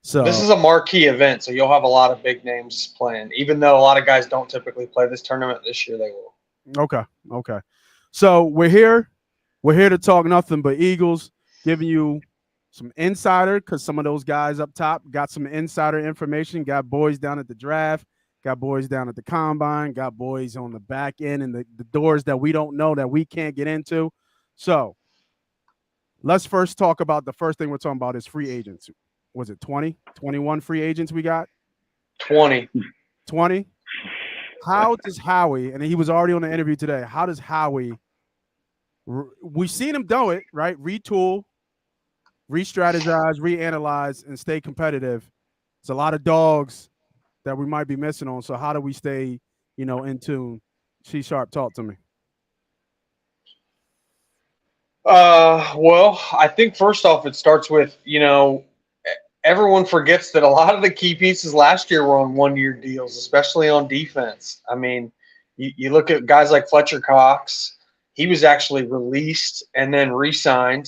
This So is a marquee event, so you'll have a lot of big names playing. Even though a lot of guys don't typically play this tournament, this year they will. okay, okay. So we're here. We're here to talk nothing but Eagles, giving you some insider because some of those guys up top got some insider information. Got boys down at the draft, got boys down at the combine, got boys on the back end and the doors that we don't know that we can't get into. So let's first talk about the first thing we're talking about is free agents. Was it 20, 21 free agents we got? 20. 20? How does Howie, and he was already on the interview today, how does Howie, we've seen him do it, right? Retool, re-strategize, reanalyze, and stay competitive. It's a lot of dogs that we might be missing on. So how do we stay, in tune? C Sharp, talk to me. Well, I think first off, it starts with, everyone forgets that a lot of the key pieces last year were on 1 year deals, especially on defense. I mean, you look at guys like Fletcher Cox, he was actually released and then re signed.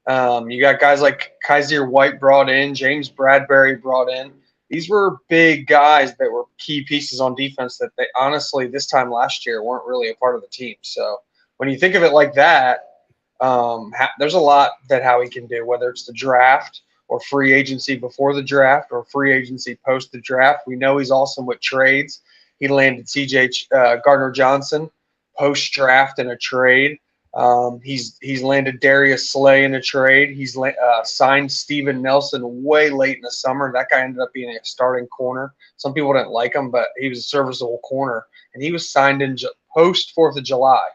You got guys like Kaiser White brought in, James Bradbury brought in. These were big guys that were key pieces on defense that they honestly, this time last year, weren't really a part of the team. So when you think of it like that, there's a lot that Howie can do, whether it's the draft or free agency before the draft or free agency post the draft. We know he's awesome with trades. He landed C.J. Gardner Johnson post draft in a trade. He's landed Darius Slay in a trade. He's signed Steven Nelson way late in the summer. That guy ended up being a starting corner. Some people didn't like him, but he was a serviceable corner, and he was signed in post 4th of July.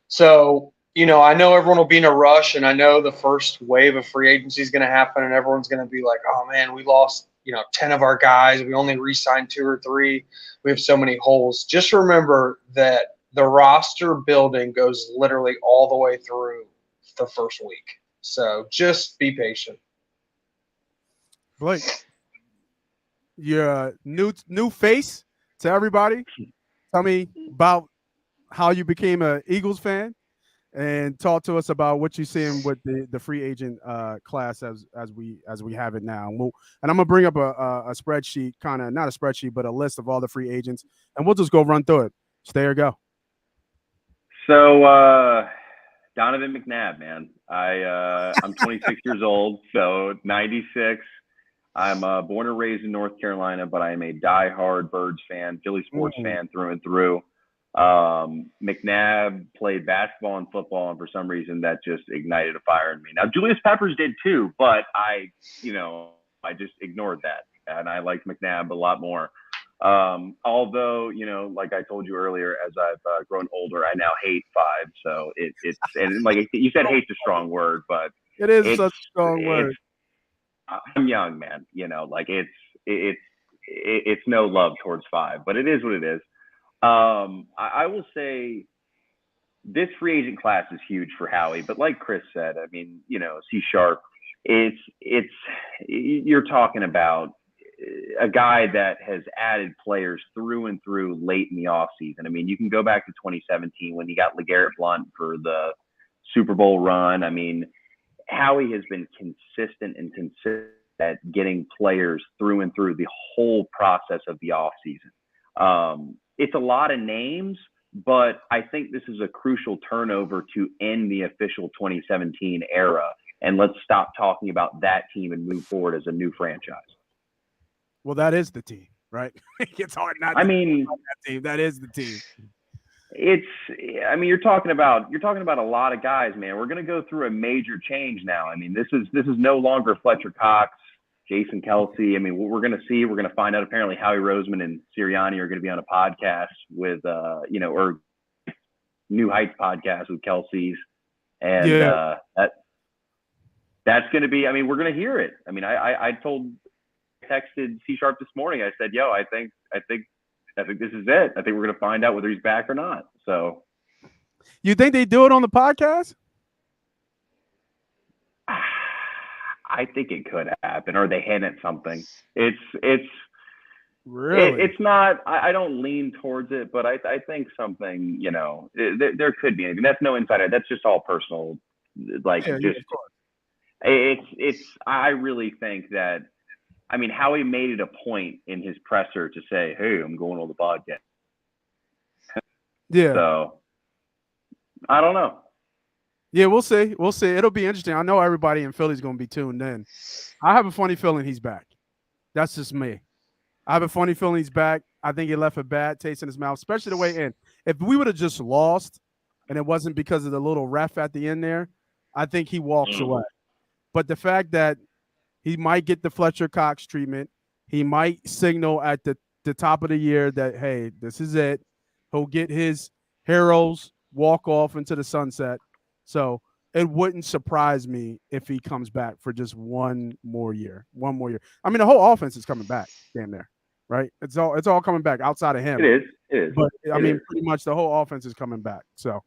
So I know everyone will be in a rush, and I know the first wave of free agency is going to happen, and everyone's going to be like, oh, man, we lost, 10 of our guys. We only re-signed 2 or 3. We have so many holes. Just remember that the roster building goes literally all the way through the first week. So just be patient. Blake, you're a new face to everybody. Tell me about how you became an Eagles fan and talk to us about what you're seeing with the free agent class as we have it now. And I'm gonna bring up a spreadsheet, kind of not a spreadsheet, but a list of all the free agents, and we'll just go run through it. Stay or go. So Donovan McNabb, man. I'm 26 years old, so 96. I'm born and raised in North Carolina, but I am a diehard Birds fan, Philly sports fan through and through. McNabb played basketball and football, and for some reason that just ignited a fire in me. Now Julius Peppers did too, but I just ignored that, and I liked McNabb a lot more. Although, like I told you earlier, as I've grown older, I now hate 5. So it's and like you said, hate's a strong word, but it is such a strong word. I'm young, man. Like it's no love towards 5, but it is what it is. I will say this free agent class is huge for Howie, but like Chris said, I mean, C Sharp, you're talking about a guy that has added players through and through late in the offseason. I mean, you can go back to 2017 when he got LeGarrette Blount for the Super Bowl run. I mean, Howie has been consistent at getting players through and through the whole process of the offseason. It's a lot of names, but I think this is a crucial turnover to end the official 2017 era. And let's stop talking about that team and move forward as a new franchise. Well, that is the team, right? It's hard not. I mean, that team. That is the team. You're talking about a lot of guys, man. We're going to go through a major change now. I mean, this is no longer Fletcher Cox, Jason Kelce. I mean, what we're going to find out. Apparently, Howie Roseman and Sirianni are going to be on a podcast with, or New Heights podcast with Kelce's, and that's going to be. I mean, we're going to hear it. I mean, I texted C Sharp this morning. I said, "Yo, I think this is it. I think we're going to find out whether he's back or not." So, you think they do it on the podcast? I think it could happen, or they hint at something. It's really. It's not. I don't lean towards it, but I think something. There could be. I mean, that's no insider. That's just all personal. Like, just it's. I really think that I mean, Howie made it a point in his presser to say, "Hey, I'm going on the podcast." Yeah. So I don't know. Yeah, we'll see. We'll see. It'll be interesting. I know everybody in Philly's going to be tuned in. I have a funny feeling he's back. That's just me. I have a funny feeling he's back. I think he left a bad taste in his mouth, especially the way in. If we would have just lost and it wasn't because of the little ref at the end there, I think he walks away. But the fact that he might get the Fletcher Cox treatment, he might signal at the top of the year that, hey, this is it. He'll get his heroes walk off into the sunset. So it wouldn't surprise me if he comes back for just one more year. One more year. I mean, the whole offense is coming back, damn near, right? It's all coming back outside of him. It is. But I mean, pretty much the whole offense is coming back. So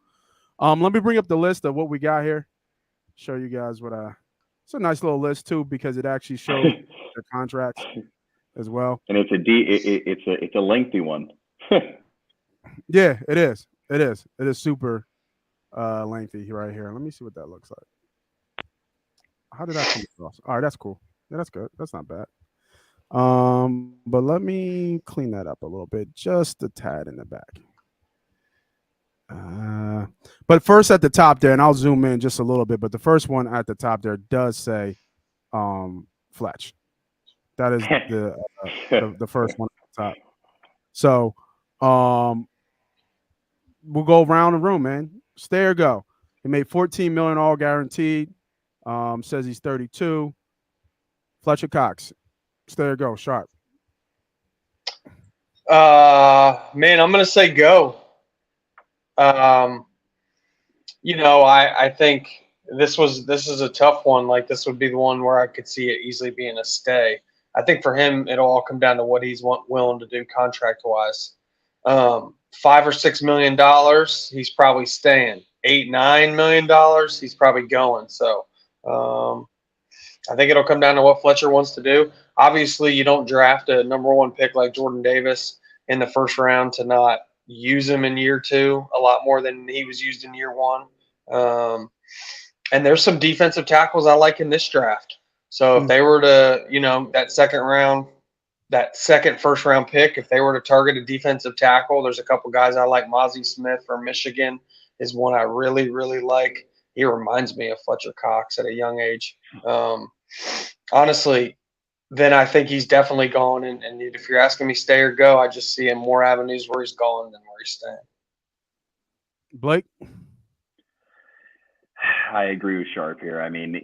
let me bring up the list of what we got here. Show you guys what it's a nice little list too, because it actually shows the contracts as well. And it's a lengthy one. Yeah, it is. It is super lengthy right here. Let me see what that looks like. How did I come across? All right, that's cool. Yeah, that's good. That's not bad. But let me clean that up a little bit, just a tad in the back. But first at the top there, and I'll zoom in just a little bit, but the first one at the top there does say Fletch. That is the first one at the top. So we'll go around the room, man. Stay or go. He made $14 million all guaranteed. Says he's 32. Fletcher Cox. Stay or go. Sharp. Man, I'm gonna say go. I think this is a tough one. Like, this would be the one where I could see it easily being a stay. I think for him, it'll all come down to what he's willing to do contract wise. $5 or $6 million, he's probably staying. $8-9 million, he's probably going. So I think it'll come down to what Fletcher wants to do. Obviously, you don't draft a number one pick like Jordan Davis in the first round to not use him in year two a lot more than he was used in year one. And there's some defensive tackles I like in this draft. So if they were to, that second first round pick, if they were to target a defensive tackle, there's a couple guys I like. Mozzie Smith from Michigan is one I really, really like. He reminds me of Fletcher Cox at a young age. Honestly, then I think he's definitely gone. And if you're asking me stay or go, I just see him more avenues where he's going than where he's staying. Blake? I agree with Sharp here. I mean,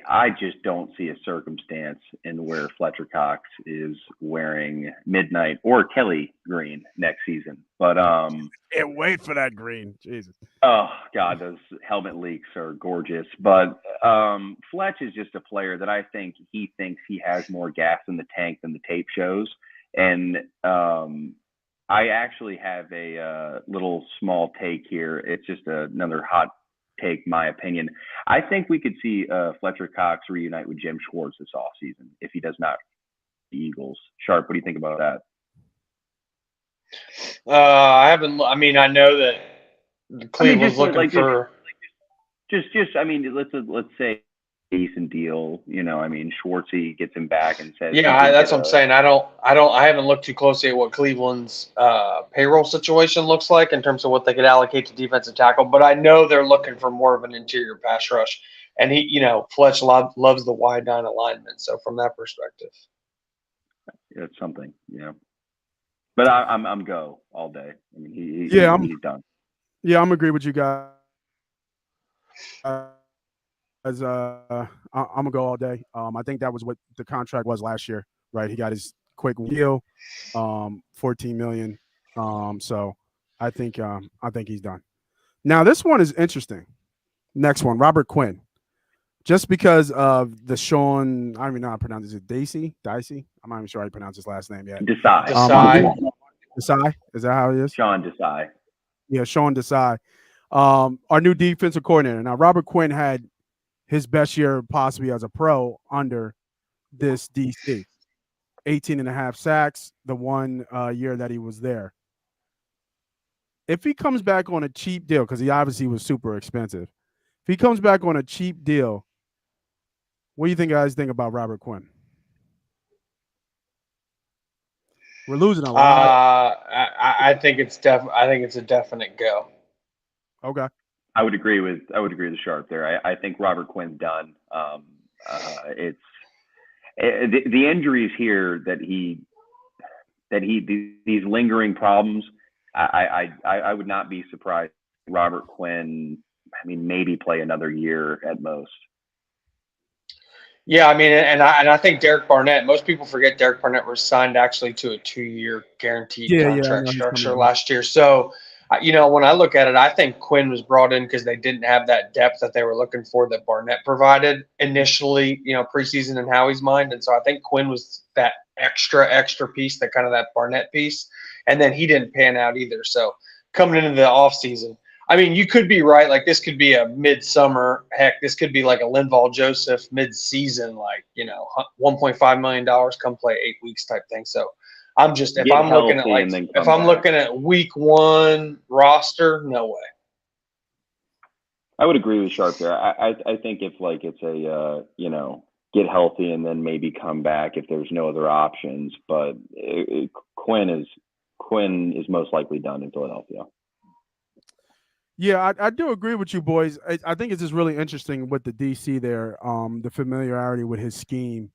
I just don't see a circumstance in where Fletcher Cox is wearing midnight or Kelly green next season. But can't wait for that green. Jesus. Oh God, those helmet leaks are gorgeous. But Fletch is just a player that I think he thinks he has more gas in the tank than the tape shows. And I actually have a little small take here. It's just another hot take, my opinion. I think we could see Fletcher Cox reunite with Jim Schwartz this offseason if he does not the Eagles. Sharp, what do you think about that? I know that Cleveland's looking for just. I mean, let's say a decent deal. Schwartzy gets him back and says, "Yeah, that's what I'm saying. I haven't looked too closely at what Cleveland's payroll situation looks like in terms of what they could allocate to defensive tackle, but I know they're looking for more of an interior pass rush, and Fletch loves the wide nine alignment. So from that perspective, it's something, But I'm go all day. I mean, he's done. Yeah, I'm agree with you guys. I'm gonna go all day. I think that was what the contract was last year, right? He got his quick deal, $14 million. So I think he's done. Now this one is interesting. Next one, Robert Quinn. Just because of the Sean, I don't even know how to pronounce it. Dicey? I'm not even sure how you pronounce his last name yet. Desai. Desai? Is that how it is? Sean Desai. Yeah, Sean Desai. Our new defensive coordinator. Now, Robert Quinn had his best year possibly as a pro under this DC. 18 and a half sacks the one year that he was there. If he comes back on a cheap deal, because he obviously was super expensive, if he comes back on a cheap deal, what do you think guys think about Robert Quinn? We're losing a lot. I think it's a definite go. Okay. I would agree with Sharp there. I think Robert Quinn's done. It's the injuries here these lingering problems. I would not be surprised if Robert Quinn. I mean, maybe play another year at most. Yeah, I mean, and I think Derek Barnett. Most people forget Derek Barnett was signed actually to a 2-year guaranteed Yeah, I contract know he's structure coming back. last year. So, when I look at it, I think Quinn was brought in because they didn't have that depth that they were looking for that Barnett provided initially, preseason in Howie's mind. And so I think Quinn was that extra piece, that kind of that Barnett piece. And then he didn't pan out either. So coming into the offseason, I mean, you could be right. Like, this could be a midsummer. Heck, this could be like a Linval Joseph mid-season, like, $1.5 million come play 8 weeks type thing. So I'm just, if I'm looking at week 1 roster, no way. I would agree with Sharp there. I think if like it's a get healthy and then maybe come back if there's no other options. But Quinn is most likely done in Philadelphia. Yeah, I do agree with you, boys. I think it's just really interesting with the DC there, the familiarity with his scheme,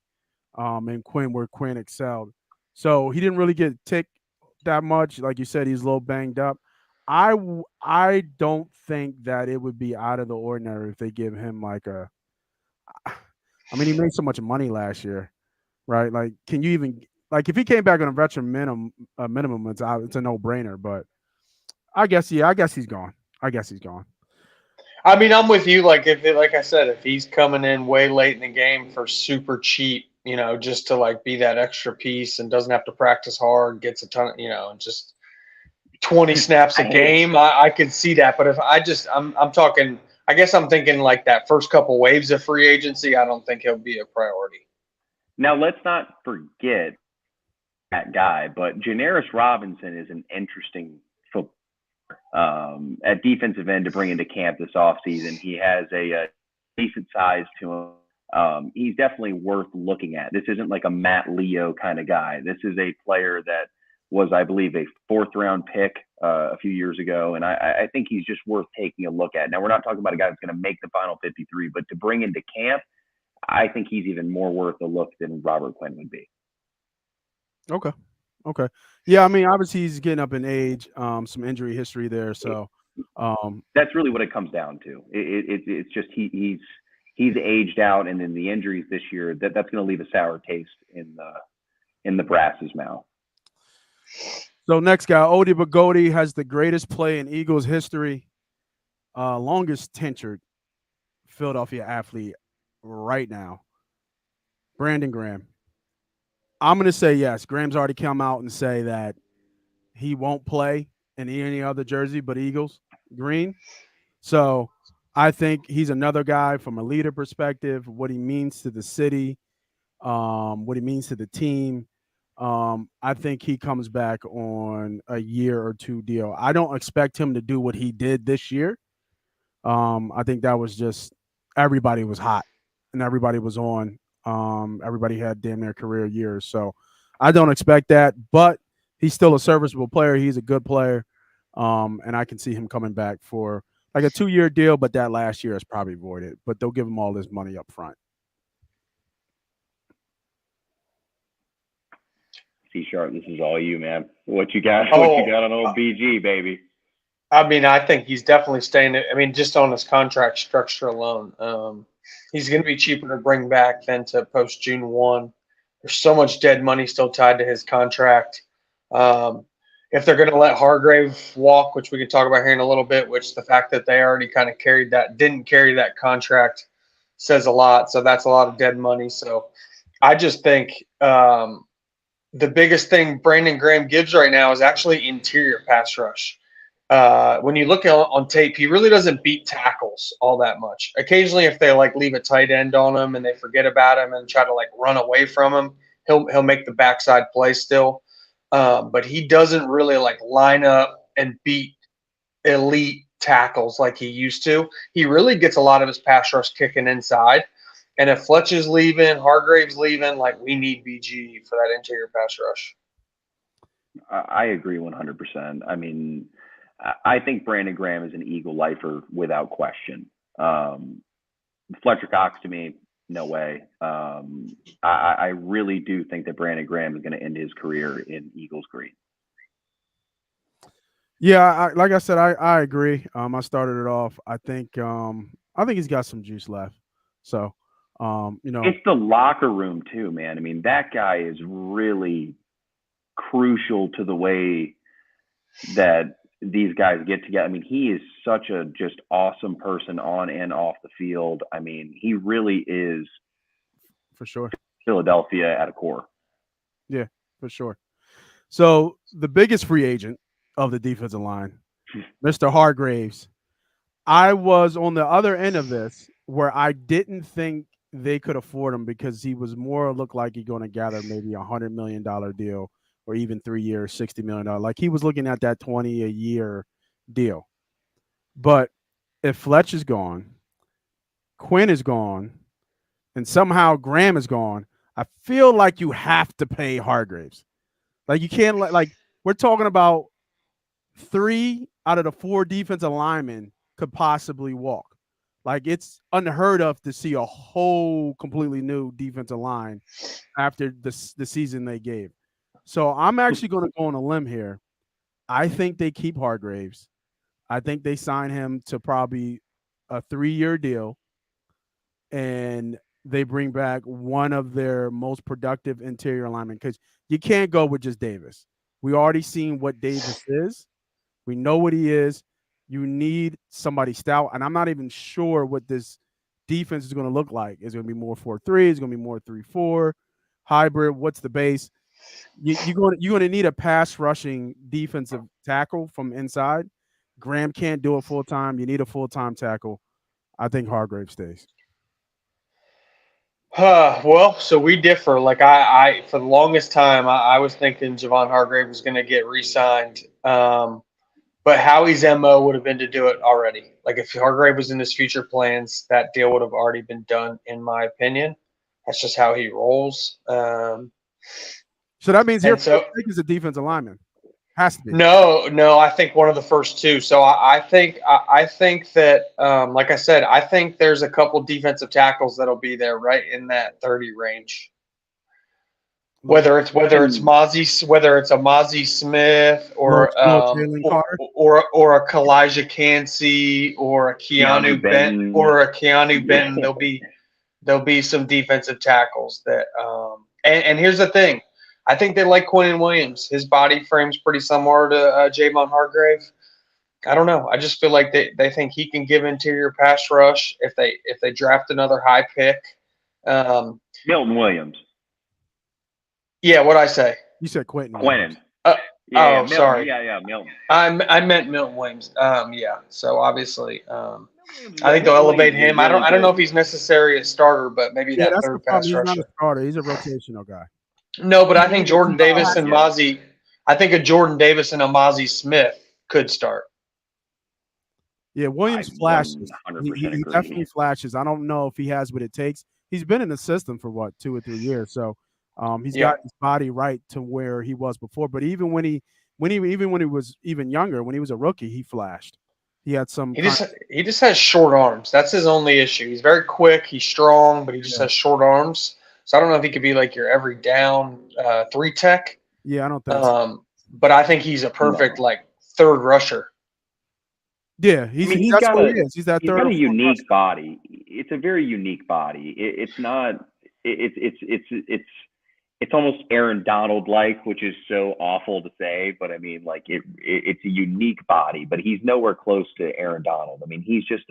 and Quinn, where Quinn excelled. So he didn't really get ticked that much. Like you said, he's a little banged up. I don't think that it would be out of the ordinary if they give him like a. I mean, he made so much money last year, right? Like, can you even if he came back on a veteran minimum, it's a no-brainer. But I guess he's gone. I mean, I'm with you. Like I said, if he's coming in way late in the game for super cheap, just to like be that extra piece and doesn't have to practice hard, gets a ton, and just 20 snaps a game, I could see that. But if I'm talking, I guess I'm thinking like that first couple waves of free agency, I don't think he'll be a priority. Now, let's not forget that guy, but Janaris Robinson is an interesting football at defensive end to bring into camp this offseason. He has a decent size to him. He's definitely worth looking at. This isn't like a Matt Leo kind of guy. This is a player that was, I believe, a 4th-round pick a few years ago, and I think he's just worth taking a look at. Now, we're not talking about a guy that's going to make the final 53, but to bring into camp, I think he's even more worth a look than Robert Quinn would be. Okay. Yeah, I mean, obviously he's getting up in age, some injury history there, so that's really what it comes down to. It's just he's aged out, and then the injuries this year that's going to leave a sour taste in the brass's mouth. So next guy, Odi Bagodi, has the greatest play in Eagles history, longest tenured Philadelphia athlete right now, Brandon Graham. I'm going to say yes. Graham's already come out and say that he won't play in any other jersey but Eagles green. So I think he's another guy from a leader perspective, what he means to the city, what he means to the team. I think he comes back on a year or 2 deal. I don't expect him to do what he did this year. I think that was just everybody was hot and everybody was on. Everybody had damn near career years. So I don't expect that, but he's still a serviceable player. He's a good player. And I can see him coming back for like a 2-year deal, but that last year is probably voided. But they'll give him all this money up front. C-Sharp, this is all you, man. What you got? What you got on old BG, baby? I mean, I think he's definitely staying. I mean, just on his contract structure alone, he's going to be cheaper to bring back than to post June 1. There's so much dead money still tied to his contract. If they're going to let Hargrave walk, which we can talk about here in a little bit, which the fact that they already kind of didn't carry that contract says a lot. So that's a lot of dead money. So I just think the biggest thing Brandon Graham gives right now is actually interior pass rush. When you look on tape, he really doesn't beat tackles all that much. Occasionally, if they like leave a tight end on him and they forget about him and try to like run away from him, he'll make the backside play still. But he doesn't really like line up and beat elite tackles like he used to. He really gets a lot of his pass rush kicking inside. And if Fletch is leaving, Hargrave's leaving, like we need BG for that interior pass rush. I agree 100%. I mean, I think Brandon Graham is an Eagle lifer without question. Fletcher Cox, to me, no way. I really do think that Brandon Graham is going to end his career in Eagles green. Yeah, like I said, I agree. I started it off. I think he's got some juice left. So, it's the locker room too, man. I mean, that guy is really crucial to the way that these guys get together. I mean, he is such a just awesome person on and off the field. I mean, he really is for sure Philadelphia at a core. Yeah, for sure. So the biggest free agent of the defensive line, Mr. Hargraves. I was on the other end of this where I didn't think they could afford him because he was more looked like he's going to gather maybe $100 million deal or even 3 years, $60 million. Like he was looking at that 20 a year deal. But if Fletch is gone, Quinn is gone, and somehow Graham is gone, I feel like you have to pay Hargraves. Like you can't like we're talking about 3 out of the 4 defensive linemen could possibly walk. Like it's unheard of to see a whole completely new defensive line after the season they gave. So I'm actually going to go on a limb here. I think they keep Hargraves. I think they sign him to probably a 3-year deal, and they bring back one of their most productive interior linemen because you can't go with just Davis. We already seen what Davis is. We know what he is. You need somebody stout, and I'm not even sure what this defense is going to look like. Is it going to be more 4-3? Is it going to be more 3-4? Hybrid? What's the base? You're going to need a pass rushing defensive tackle from inside. Graham can't do it full time. You need a full time tackle. I think Hargrave stays. Well, so we differ. Like I for the longest time, I was thinking Javon Hargrave was going to get re-signed. But Howie's MO would have been to do it already. Like if Hargrave was in his future plans, that deal would have already been done, in my opinion. That's just how he rolls. So that means here is a defensive lineman. Has to be. No, I think one of the first 2. So I think that, like I said, I think there's a couple defensive tackles that'll be there right in that 30 range. Whether it's a Mozzie Smith or a Kalijah Cansey or a Keanu Benton, there'll be some defensive tackles that and here's the thing. I think they like Quinnen Williams. His body frame's pretty similar to Javon Hargrave. I don't know. I just feel like they think he can give interior pass rush if they draft another high pick. Milton Williams. Yeah, what'd I say? You said Quentin. Milton. Sorry. Yeah, Milton. I meant Milton Williams. Yeah. So obviously, I think they'll elevate him. I don't know if he's necessarily a starter, but maybe that third pass rusher. He's not a starter. He's a rotational guy. No, but I think Jordan Davis and Mozzie. I think a Jordan Davis and a Mozzie Smith could start. Yeah, Williams flashes. He definitely flashes. I don't know if he has what it takes. He's been in the system for 2 or 3 years, so he's got his body right to where he was before. But even when he was even younger, when he was a rookie, he flashed. He had some. He just has short arms. That's his only issue. He's very quick. He's strong, but he just has short arms. So I don't know if he could be like your every down 3 tech. Yeah, I don't think so. But I think he's a perfect like third rusher. Yeah, he's got a unique body. It's a very unique body. It's not. It's almost Aaron Donald like, which is so awful to say, but I mean, like it's a unique body, but he's nowhere close to Aaron Donald. I mean, he's just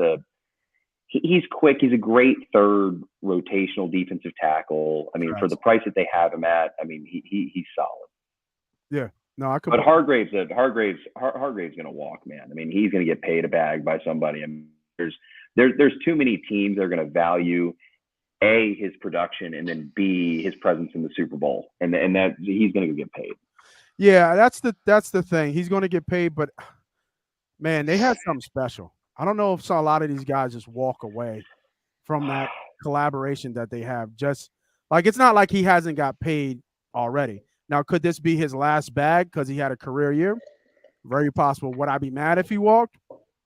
he's quick. He's a great third rotational defensive tackle. I mean, for the price that they have him at, I mean, he's solid. Yeah. No, I could. But Hargrave's going to walk, man. I mean, he's going to get paid a bag by somebody. I mean, there's too many teams that are going to value A, his production, and then B, his presence in the Super Bowl, and that he's going to get paid. Yeah, that's the thing. He's going to get paid, but man, they had something special. I don't know if a lot of these guys just walk away from that collaboration that they have. Just like it's not like he hasn't got paid already. Now, could this be his last bag because he had a career year? Very possible. Would I be mad if he walked?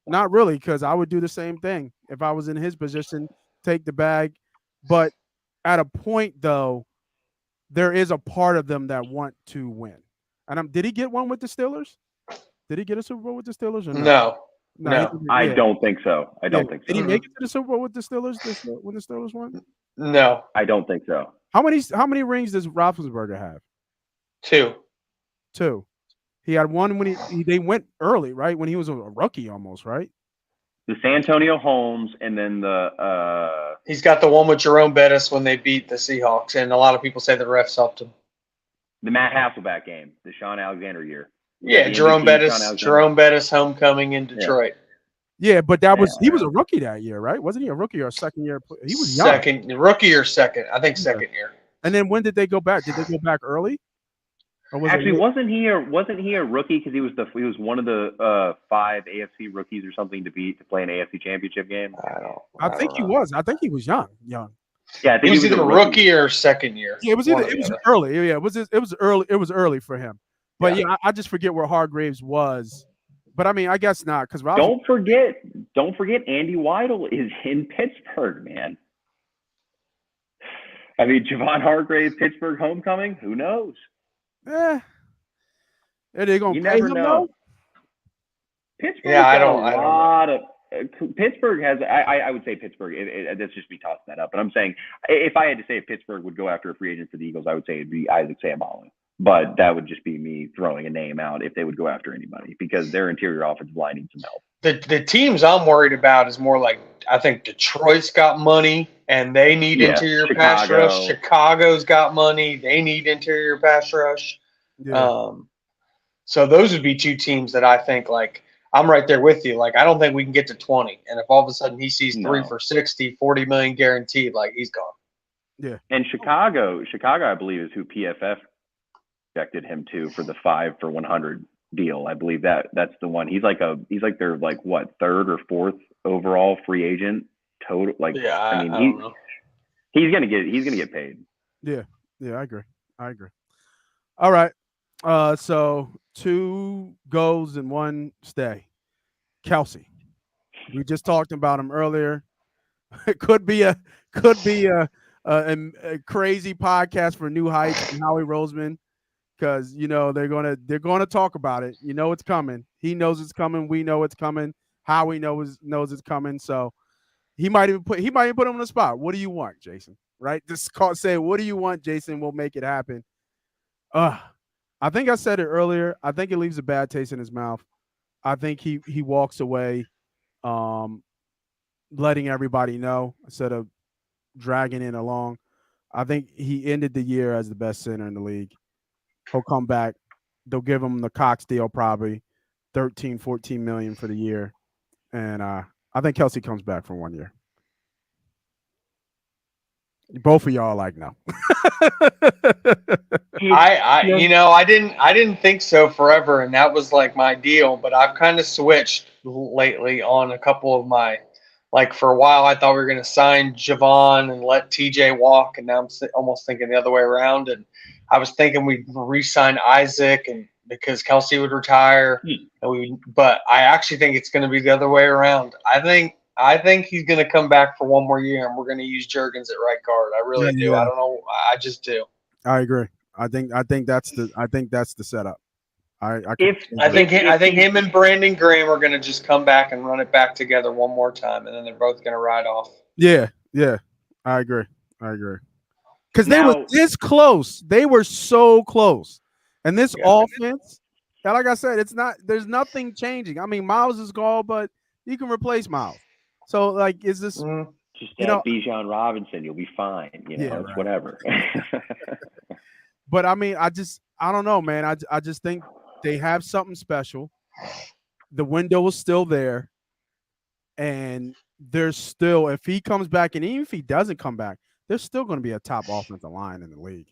Not really, because I would do the same thing if I was in his position, take the bag. But at a point, though, there is a part of them that want to win. And did he get one with the Steelers? Did he get a Super Bowl with the Steelers or no? No. he No. didn't. I Yeah. don't think so. I don't Yeah. think Did he so. make it to the Super Bowl with the Steelers when the Steelers won? No. I don't think so. How many rings does Roethlisberger have? 2. 2. He had one when they went early, right? When he was a rookie almost, right? The Santonio Holmes, and then the He's got the one with Jerome Bettis when they beat the Seahawks, and a lot of people say the refs helped him. Matt Hasselbeck game, the Sean Alexander year. Yeah, The Jerome MVP, Sean Alexander. Bettis homecoming in Detroit. Yeah, but he was a rookie that year, right? Wasn't he a rookie or a second year? He was young. Rookie or second? I think second year. And then when did they go back? Did they go back early? Or was Actually, it wasn't he a rookie because he was one of the 5 AFC rookies or something to play an AFC championship game? I think he was. I think he was young. Yeah, I think He was either a rookie or second year. Yeah, it was early. Yeah, it was early for him. But yeah, I just forget where Hargraves was. But I mean, I guess not because Don't forget Andy Weidel is in Pittsburgh, man. I mean, Javon Hargrave, Pittsburgh homecoming. Who knows? Are they gonna You pay never him know. though? Pittsburgh. Yeah, I got don't a lot of. Pittsburgh has. I would say Pittsburgh. That's just me tossing that up. But I'm saying if I had to say if Pittsburgh would go after a free agent for the Eagles, I would say it'd be Isaac Seumalo. But that would just be me throwing a name out if they would go after anybody because their interior offensive line needs some help. The teams I'm worried about is more like I think Detroit's got money and they need interior pass rush. Chicago's got money, they need interior pass rush. Yeah. So those would be 2 teams that I think like I'm right there with you. Like I don't think we can get to 20, and if all of a sudden he sees 3 for 60, 40 million guaranteed, like he's gone. Yeah. And Chicago, I believe, is who PFF projected him to for the 5 for 100 deal. I believe that's the one. He's like their 3rd or 4th overall free agent total. Like I don't know. He's gonna get paid. Yeah, I agree. All right. So 2 goes and 1 stay. Kelce. We just talked about him earlier. It could be a crazy podcast for New Heights and Howie Roseman. Because they're gonna talk about it. It's coming. He knows it's coming. We know it's coming. Howie knows it's coming. So he might even put him on the spot. What do you want, Jason? Right? Just say, what do you want, Jason? We'll make it happen. I think I said it earlier. I think it leaves a bad taste in his mouth. I think he walks away, letting everybody know instead of dragging it along. I think he ended the year as the best center in the league. He'll come back. They'll give him the Cox deal, probably 13, 14 million for the year. And I think Kelce comes back for 1 year. Both of y'all are like, no. I didn't think so forever, and that was like my deal. But I've kind of switched lately on a couple of my, like for a while I thought we were going to sign Javon and let TJ walk, and now I'm almost thinking the other way around. And I was thinking we'd re-sign Isaac, and because Kelce would retire, but I actually think it's going to be the other way around. I think he's going to come back for 1 more year, and we're going to use Juergens at right guard. I really do. I don't know. I just do. I agree. I think that's the setup. I think him and Brandon Graham are going to just come back and run it back together 1 more time, and then they're both going to ride off. Yeah, I agree. Because they were this close. They were so close. And this offense, like I said, there's nothing changing. I mean, Miles is gone, but you can replace Miles. So, like, is this just Bijan Robinson? You'll be fine. It's whatever. But I mean, I don't know, man. I just think they have something special. The window is still there, and there's still, if he comes back, and even if he doesn't come back, there's still going to be a top offensive line in the league.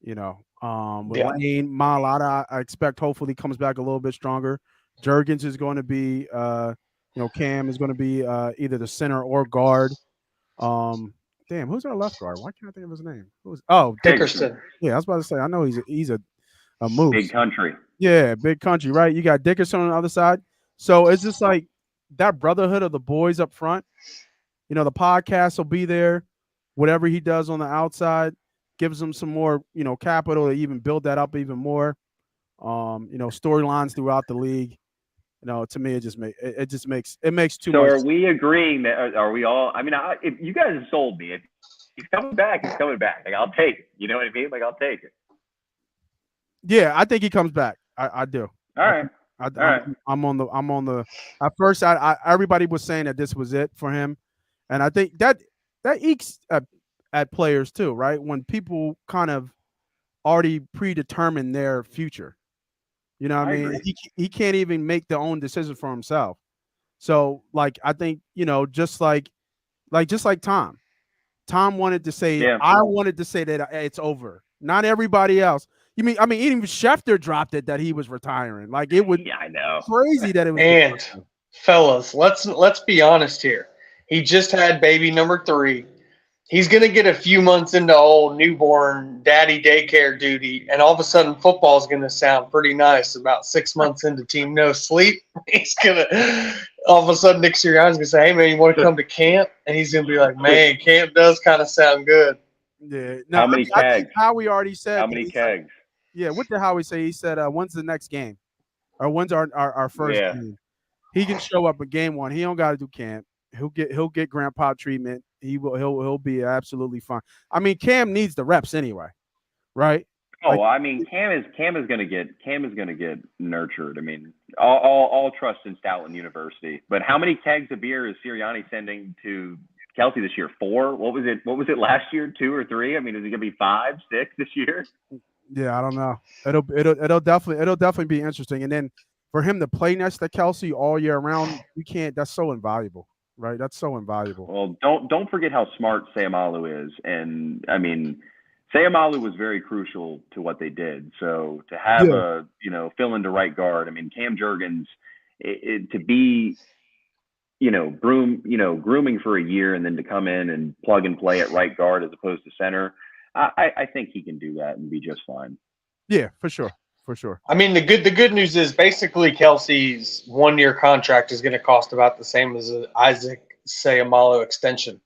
With Lane, Mailata, I expect hopefully comes back a little bit stronger. Juergens is going to be, Cam is going to be either the center or guard. Damn, who's our left guard? Why can't I think of his name? Dickerson. Yeah, I was about to say. I know he's a moose. Big country. Yeah, big country, right? You got Dickerson on the other side. So it's just like that brotherhood of the boys up front. You know, the podcast will be there. Whatever he does on the outside gives him some more, capital to even build that up even more. Storylines throughout the league. To me, it makes too So much. are we agreeing that? Are we all? I mean, if you guys have sold me. If he's coming back, he's coming back. Like, I'll take it. You know what I mean? Like, I'll take it. Yeah, I think he comes back. I do. All right. I'm on the. At first, I everybody was saying that this was it for him, and I think that ekes at players too, right? When people kind of already predetermine their future, you know what I mean? He can't even make their own decision for himself. So, like, I think just like Tom. Tom wanted to say, Yeah. I wanted to say that it's over. Not everybody else. Even Schefter dropped it that he was retiring. Like, it would. Yeah, I know. Crazy that it was. And fellas, let's be honest here. He just had baby number 3. He's gonna get a few months into old newborn daddy daycare duty, and all of a sudden football is gonna sound pretty nice. About 6 months into Team No Sleep, he's gonna all of a sudden Nick Sirianni's gonna say, "Hey man, you want to come to camp?" And he's gonna be like, "Man, camp does kind of sound good." Yeah. No, how many kegs? I think Howie already said. How many kegs? Yeah. What did Howie say? He said, "When's the next game? Or when's our first game?" He can show up at game 1. He don't got to do camp. He'll get grandpa treatment. He'll be absolutely fine. I mean, Cam needs the reps anyway, right? Oh, I mean, Cam is gonna get nurtured. I mean, all trust in Stoutland University. But how many kegs of beer is Sirianni sending to Kelsey this year? 4? What was it last year? 2 or 3? I mean, is it gonna be 5, 6 this year? Yeah, I don't know. It'll definitely be interesting. And then for him to play next to Kelsey all year round, you can't. That's so invaluable, right? That's so invaluable. Well, don't forget how smart Seumalo is, and I mean, Seumalo was very crucial to what they did. So to have fill in to right guard. I mean, Cam Jurgens to be grooming for a year and then to come in and plug and play at right guard as opposed to center. I think he can do that and be just fine. Yeah, for sure. I mean, the good news is basically Kelsey's 1-year contract is going to cost about the same as an Isaac Seumalo extension.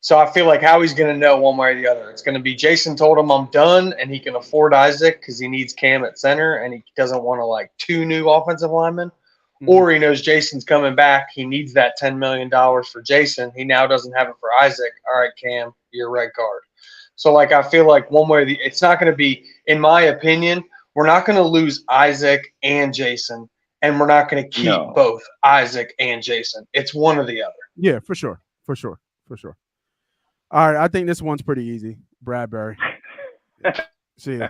So I feel like Howie's going to know one way or the other. It's going to be Jason told him I'm done, and he can afford Isaac because he needs Cam at center, and he doesn't want to 2 new offensive linemen. Mm-hmm. Or he knows Jason's coming back. He needs that $10 million for Jason. He now doesn't have it for Isaac. All right, Cam, you're right guard. So, I feel like one way or the – it's not going to be – in my opinion, we're not going to lose Isaac and Jason, and we're not going to keep both Isaac and Jason. It's one or the other. Yeah, for sure. All right, I think this one's pretty easy. Bradbury. See ya.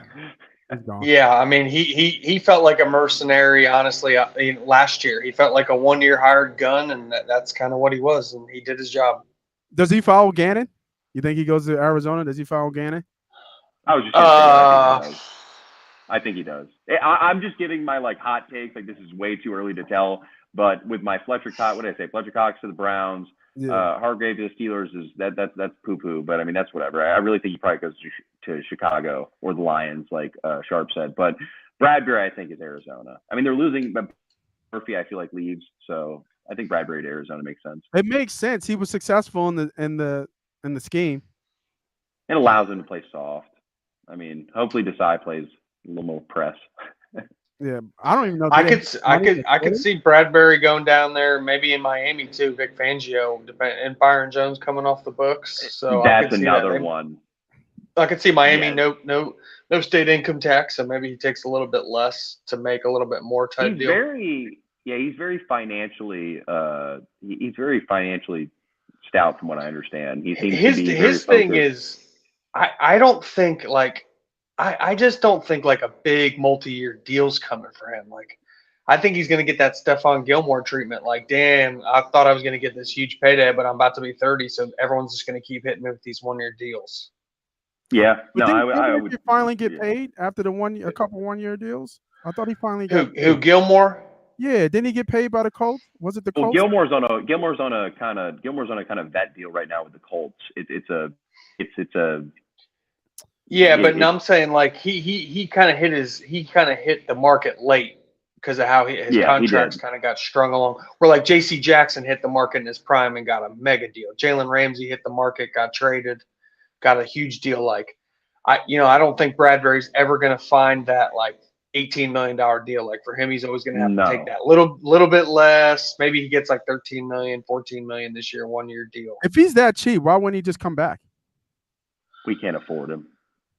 He's gone. Yeah, I mean, he felt like a mercenary, honestly. Last year, he felt like a 1-year hired gun, and that's kind of what he was, and he did his job. Does he follow Gannon? You think he goes to Arizona? Does he follow Gannon? I was just gonna say, I think he does. I'm just giving my hot takes. This is way too early to tell. But with my Fletcher Cox, what did I say? Fletcher Cox to the Browns. Yeah. Hargrave to the Steelers is that's poo poo. But I mean that's whatever. I really think he probably goes to Chicago or the Lions, like Sharp said. But Bradbury, I think, is Arizona. I mean they're losing, but Murphy I feel like leaves. So I think Bradbury to Arizona makes sense. It makes sense. He was successful in the scheme. It allows him to play soft. I mean, hopefully Desai plays a little more press. Yeah, I don't even know. I could see Bradbury going down there, maybe in Miami too. Vic Fangio and Byron Jones coming off the books. So that's another one. I could see Miami no state income tax, so maybe he takes a little bit less to make a little bit more type deal. He's very financially. He's very financially stout, from what I understand. He seems to be his thing is, I don't think I just don't think a big multi-year deal's coming for him. I think he's going to get that Stephon Gilmore treatment. Damn, I thought I was going to get this huge payday, but I'm about to be 30, so everyone's just going to keep hitting me with these 1-year deals. Yeah, but I would finally get paid after a couple 1-year deals. I thought he finally got who Gilmore. Yeah, didn't he get paid by the Colts? Was it the Colts? Gilmore's on a kind of vet deal right now with the Colts. It's a it's a Yeah, but it- no, I'm saying like he kind of hit the market late because of how his Yeah, he contracts did. kind of got strung along. Where like J.C. Jackson hit the market in his prime and got a mega deal. Jalen Ramsey hit the market, got traded, got a huge deal. Like I don't think Bradbury's ever going to find that like $18 million deal. Like for him, he's always going to have to take No. that little bit less. Maybe he gets like 13 million, 14 million this year, 1 year deal. If he's that cheap, why wouldn't he just come back? We can't afford him.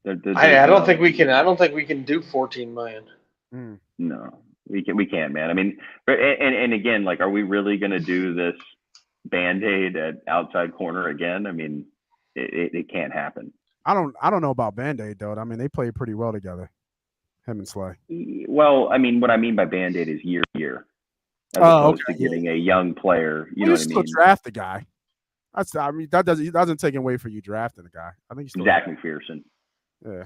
I don't think we can. I don't think we can do 14 million. No, we can't, man. I mean, and again, like, are we really going to do this Band-Aid at outside corner again? I mean, it can't happen. I don't know about Band-Aid though. I mean, they play pretty well together, him and Slay. Well, I mean, what I mean by Band-Aid is year, as opposed to getting a young player. You know what I still mean? draft the guy. That doesn't take away for you drafting the guy. I think you still Zach McPherson. Yeah,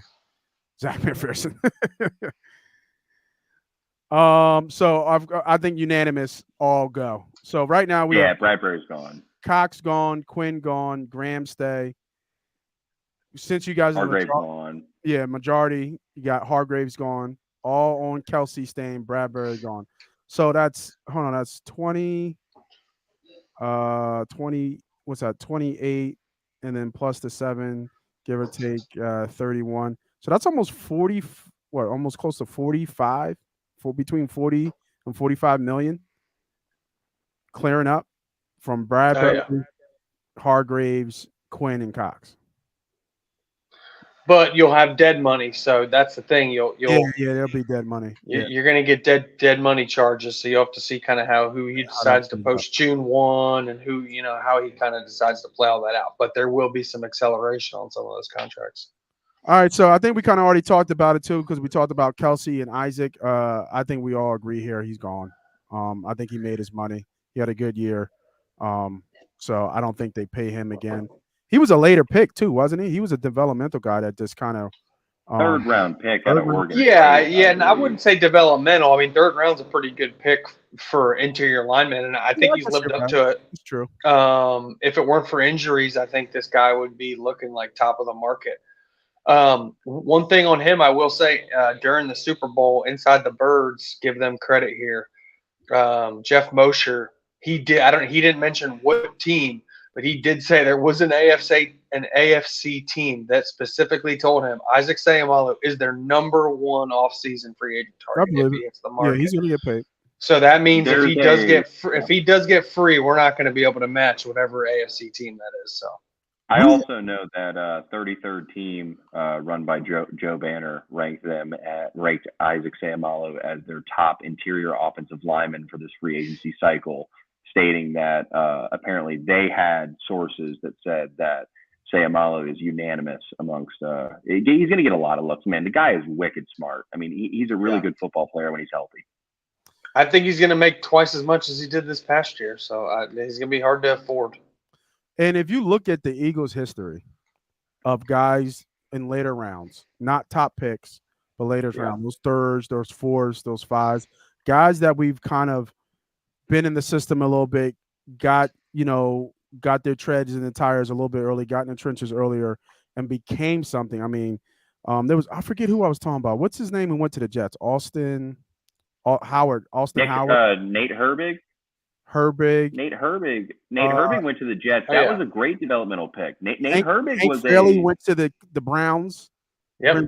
Zach McPherson. So I think unanimous all go. So right now we have Bradbury's gone. Cox gone, Quinn gone, Graham stay. Since you guys Hargrave's gone. Yeah, majority. You got Hargrave's gone. All on Kelsey staying, Bradbury gone. So that's 20. 20. What's that? 28, and then plus the 7, give or take 31. So that's almost 40. Almost close to 45. Between 40 and 45 million clearing up from Bradbury, Hargraves, Quinn, and Cox. But you'll have dead money, so that's the thing. You'll there'll be dead money. You're going to get dead money charges, so you have to see kind of who he decides to post June 1 and how he kind of decides to play all that out. But there will be some acceleration on some of those contracts. All right, so I think we kind of already talked about it too because we talked about Kelsey and Isaac. I think we all agree here he's gone. I think he made his money. He had a good year, so I don't think they pay him again. He was a later pick too, wasn't he? He was a developmental guy that just kind of third round pick out of Oregon. Yeah, and I wouldn't say developmental. I mean, third round's a pretty good pick for interior lineman, and I think he's lived up to it. It's true. If it weren't for injuries, I think this guy would be looking like top of the market. One thing on him, I will say, during the Super Bowl, inside the Birds, give them credit here. Jeff Mosher, he didn't mention what team, but he did say there was an AFC team that specifically told him Isaac Seumalo is their number one offseason free agent target if he hits the market. Yeah, he's going to get paid. So that means if he does get free, we're not going to be able to match whatever AFC team that is. So. I also know that 33rd team run by Joe Banner ranked Isaac Seumalo as their top interior offensive lineman for this free agency cycle, stating that apparently they had sources that said that Seumalo is unanimous amongst he's going to get a lot of looks. Man, the guy is wicked smart. I mean, he's a really good football player when he's healthy. I think he's going to make twice as much as he did this past year, so he's going to be hard to afford. And if you look at the Eagles' history of guys in later rounds, not top picks, but later rounds, those thirds, those fours, those fives, guys that we've kind of been in the system a little bit, got their treads in the tires a little bit early, got in the trenches earlier, and became something. I mean, I forget who I was talking about. What's his name and went to the Jets? Austin Howard. Nate Herbig. Nate Herbig went to the Jets. That was a great developmental pick. Nate Herbig went to the Browns. Yep,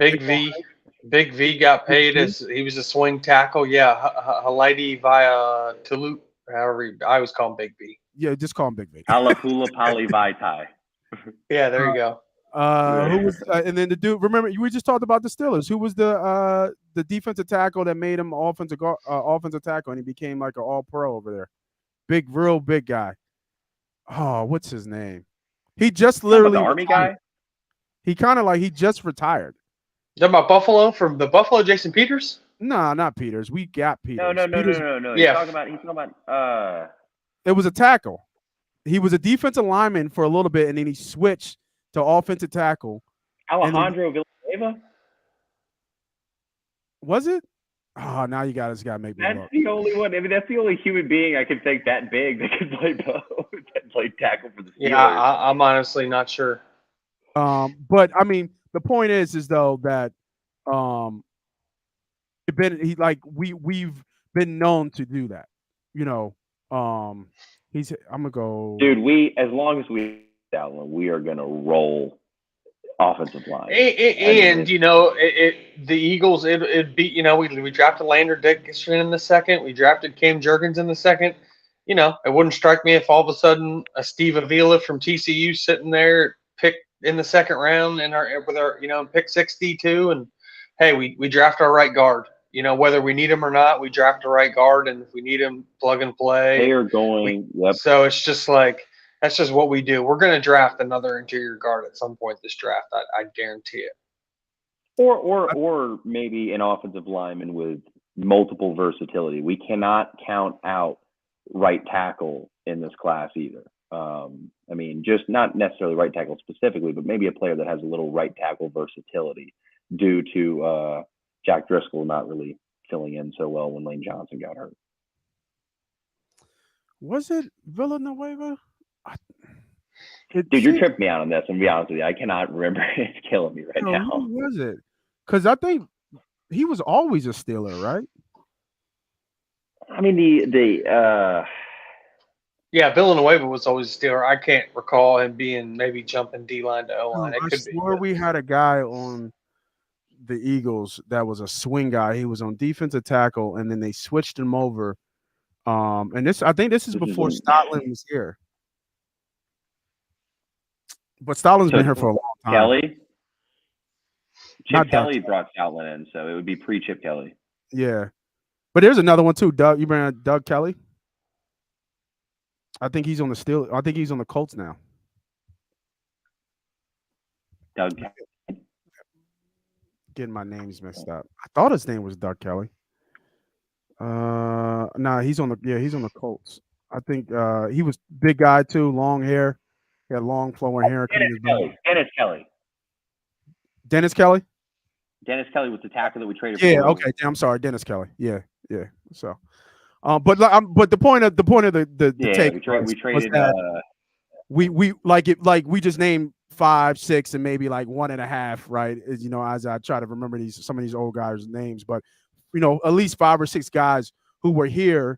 Big V got paid as he was a swing tackle. Yeah, Halidi via Toulouse. However, I always call him Big V. Yeah, just call him Big V. Alapula Palivaitai. Yeah, there you go. Who was and then the dude? Remember, we just talked about the Steelers. Who was the defensive tackle that made him offensive tackle, and he became like an All-Pro over there? Real big guy. Oh, what's his name? He just literally the Army guy. He kind of he just retired. You talking about Buffalo from the Buffalo, Jason Peters? No, not Peters. We got Peters. No. Yeah. He's talking about. It was a tackle. He was a defensive lineman for a little bit, and then he switched to offensive tackle. Alejandro Villanueva. Was it? Oh, now you guys got to make me look. That's the only one. I mean, that's the only human being I can think that big that can play both, that played tackle for the Steelers. Yeah, I'm honestly not sure. But I mean, the point is though that um, we've been known to do that. You know, I'm gonna go. Dude, as long as we that one, we are gonna roll offensive line. And the Eagles, it beat. We drafted Lander Dickinson in the second. We drafted Cam Jurgens in the second. It wouldn't strike me if all of a sudden a Steve Avila from TCU sitting there picked in the second round and with our pick 62, and hey, we draft our right guard. Whether we need him or not, we draft a right guard, and if we need him, plug and play. They are going. Yep. So it's just like that's just what we do. We're going to draft another interior guard at some point this draft. I guarantee it. Or maybe an offensive lineman with multiple versatility. We cannot count out right tackle in this class either. I mean, just not necessarily right tackle specifically, but maybe a player that has a little right tackle versatility due to Jack Driscoll not really filling in so well when Lane Johnson got hurt. Was it Villanueva? Dude, you're tripping me out on this. I'm gonna be honest with you. I cannot remember. It's killing me right now. Who was it? Because I think he was always a Steeler, right? I mean, yeah, Villanueva was always a Steeler. I can't recall him being maybe jumping D-line to O-line. I swore we had a guy on the Eagles that was a swing guy. He was on defensive tackle, and then they switched him over. And I think this is before Stoutland was here. But Stoutland's been here for a long time. Kelly? Chip Kelly brought Stoutland in, so it would be pre-Chip Kelly. Yeah. But there's another one too. Doug, you bring out Doug Kelly? I think he's on the Steelers. I think he's on the Colts now. Doug Kelly. Getting my names messed up. I thought his name was Doug Kelly. Nah, he's on the Colts. I think he was big guy too, long hair. He had long flowing hair. Dennis Kelly. Dennis Kelly? Dennis Kelly was the tackle that we traded for. Yeah, okay. I'm sorry, Dennis Kelly. Yeah. So but the point of the take we traded we just named 5, 6, and maybe like 1.5, right? As I try to remember some of these old guys' names, but at least 5 or 6 guys who were here,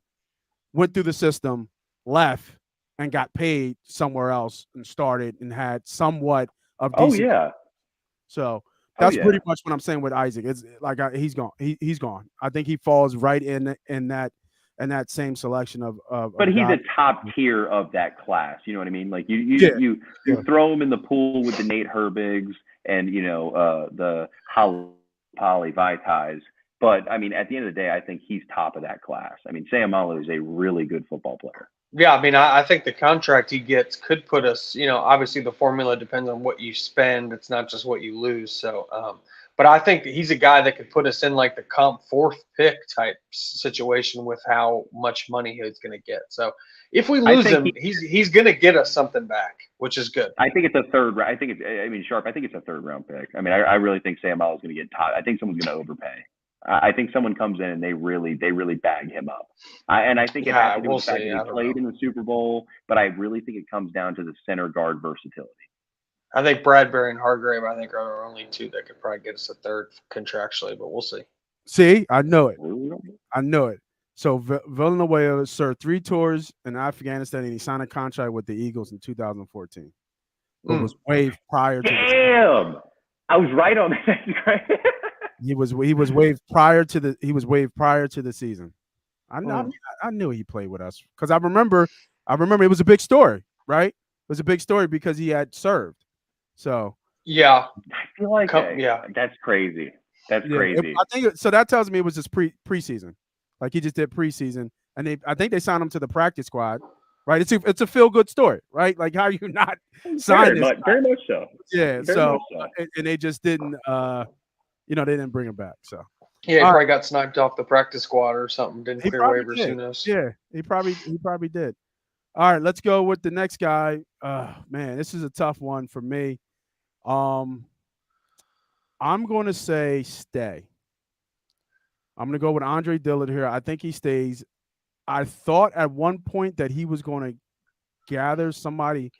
went through the system, left, and got paid somewhere else and started and had somewhat of decent. Oh yeah. So that's pretty much what I'm saying with Isaac. It's like he's gone. He's gone. I think he falls right in that same selection of. But he's a top tier of that class. You know what I mean? Like you throw him in the pool with the Nate Herbigs and the Poly Vitais. But I mean, at the end of the day, I think he's top of that class. I mean, Sayamalu is a really good football player. Yeah, I mean, I think the contract he gets could put us, obviously the formula depends on what you spend. It's not just what you lose. So, but I think he's a guy that could put us in like the comp 4th pick type situation with how much money he's going to get. So if we lose him, he's going to get us something back, which is good. I think it's a third. Sharp, I think it's a 3rd round pick. I mean, I really think Sayamalu is going to get top. I think someone's going to overpay. I think someone comes in and they really bag him up. And I think it has to do with the fact that he played in the Super Bowl, but I really think it comes down to the center guard versatility. I think Bradbury and Hargrave, are our only 2 that could probably get us a 3rd contractually, but we'll see. See, I know it. So Villanueva served 3 tours in Afghanistan, and he signed a contract with the Eagles in 2014. It was waived prior to. Damn, I was right on that. He was waived prior to the season. I knew he played with us because I remember it was a big story, right? It was a big story because he had served. So yeah, I feel like that's crazy. That's crazy. I think so. That tells me it was just preseason. Like he just did preseason, and I think they signed him to the practice squad, right? It's a feel good story, right? Like how you not sign this? Very much so. Yeah. And they just didn't. They didn't bring him back. So yeah, he probably got sniped off the practice squad or something. Didn't clear waivers. Who knows? Yeah, he probably did. All right, let's go with the next guy. Man, this is a tough one for me. I'm going to say stay. I'm going to go with Andre Dillard here. I think he stays. I thought at one point that he was going to gather somebody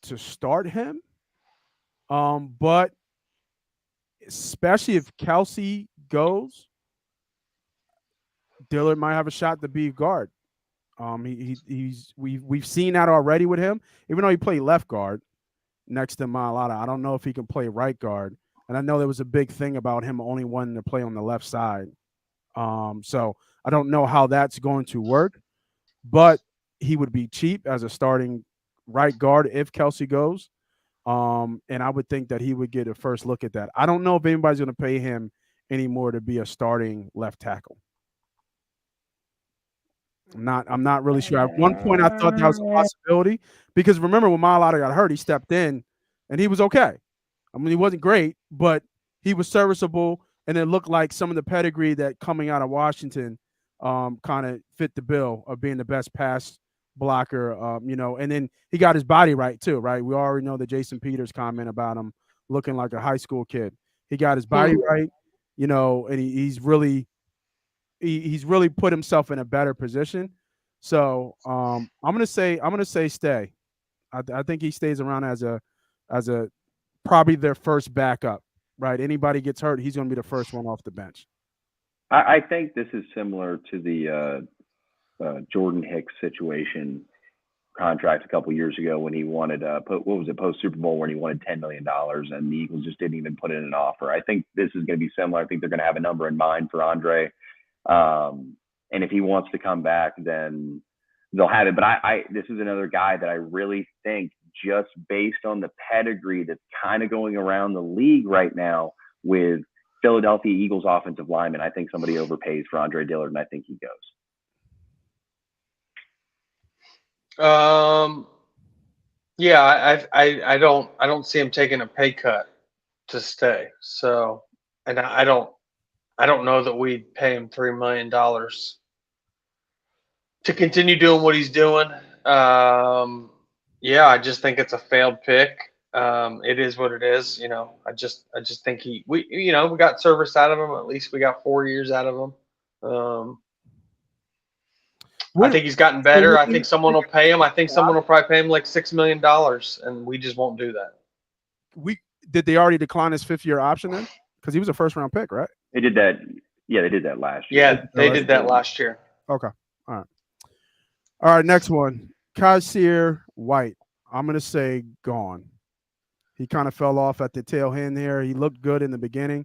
to start him. But especially if Kelsey goes, Dillard might have a shot to be guard. We've seen that already with him. Even though he played left guard next to Mailata, I don't know if he can play right guard. And I know there was a big thing about him only wanting to play on the left side. So I don't know how that's going to work, but he would be cheap as a starting right guard if Kelsey goes. And I would think that he would get a first look at that. I don't know if anybody's going to pay him anymore to be a starting left tackle. I'm not really sure. At one point, I thought that was a possibility because remember when Mailata got hurt, he stepped in and he was okay. I mean, he wasn't great, but he was serviceable, and it looked like some of the pedigree that coming out of Washington kind of fit the bill of being the best pass blocker, and then he got his body right too, right? We already know the Jason Peters comment about him looking like a high school kid. He got his body right, and he's really put himself in a better position. So I'm gonna say stay. I think he stays around as a probably their first backup, right? Anybody gets hurt, he's gonna be the first one off the bench. I think this is similar to the Jordan Hicks situation contract a couple years ago when he wanted post Super Bowl when he wanted $10 million and the Eagles just didn't even put in an offer. I think this is going to be similar. I think they're going to have a number in mind for Andre. And if he wants to come back, then they'll have it. But this is another guy that I really think, just based on the pedigree that's kind of going around the league right now with Philadelphia Eagles offensive lineman, I think somebody overpays for Andre Dillard, and I think he goes. Yeah, I don't see him taking a pay cut to stay. So, and I don't know that we'd pay him $3 million to continue doing what he's doing. Yeah, I just think it's a failed pick. It is what it is. I just think we got service out of him. At least we got 4 years out of him. I think he's gotten better. I think someone will pay him. I think someone will probably pay him like $6 million, and we just won't do that. Did they already decline his 5th-year option then? Because he was a first-round pick, right? They did that. Yeah, they did that last year. Yeah, they did that last year. Okay. All right. Next one. Kyzir White. I'm going to say gone. He kind of fell off at the tail end there. He looked good in the beginning,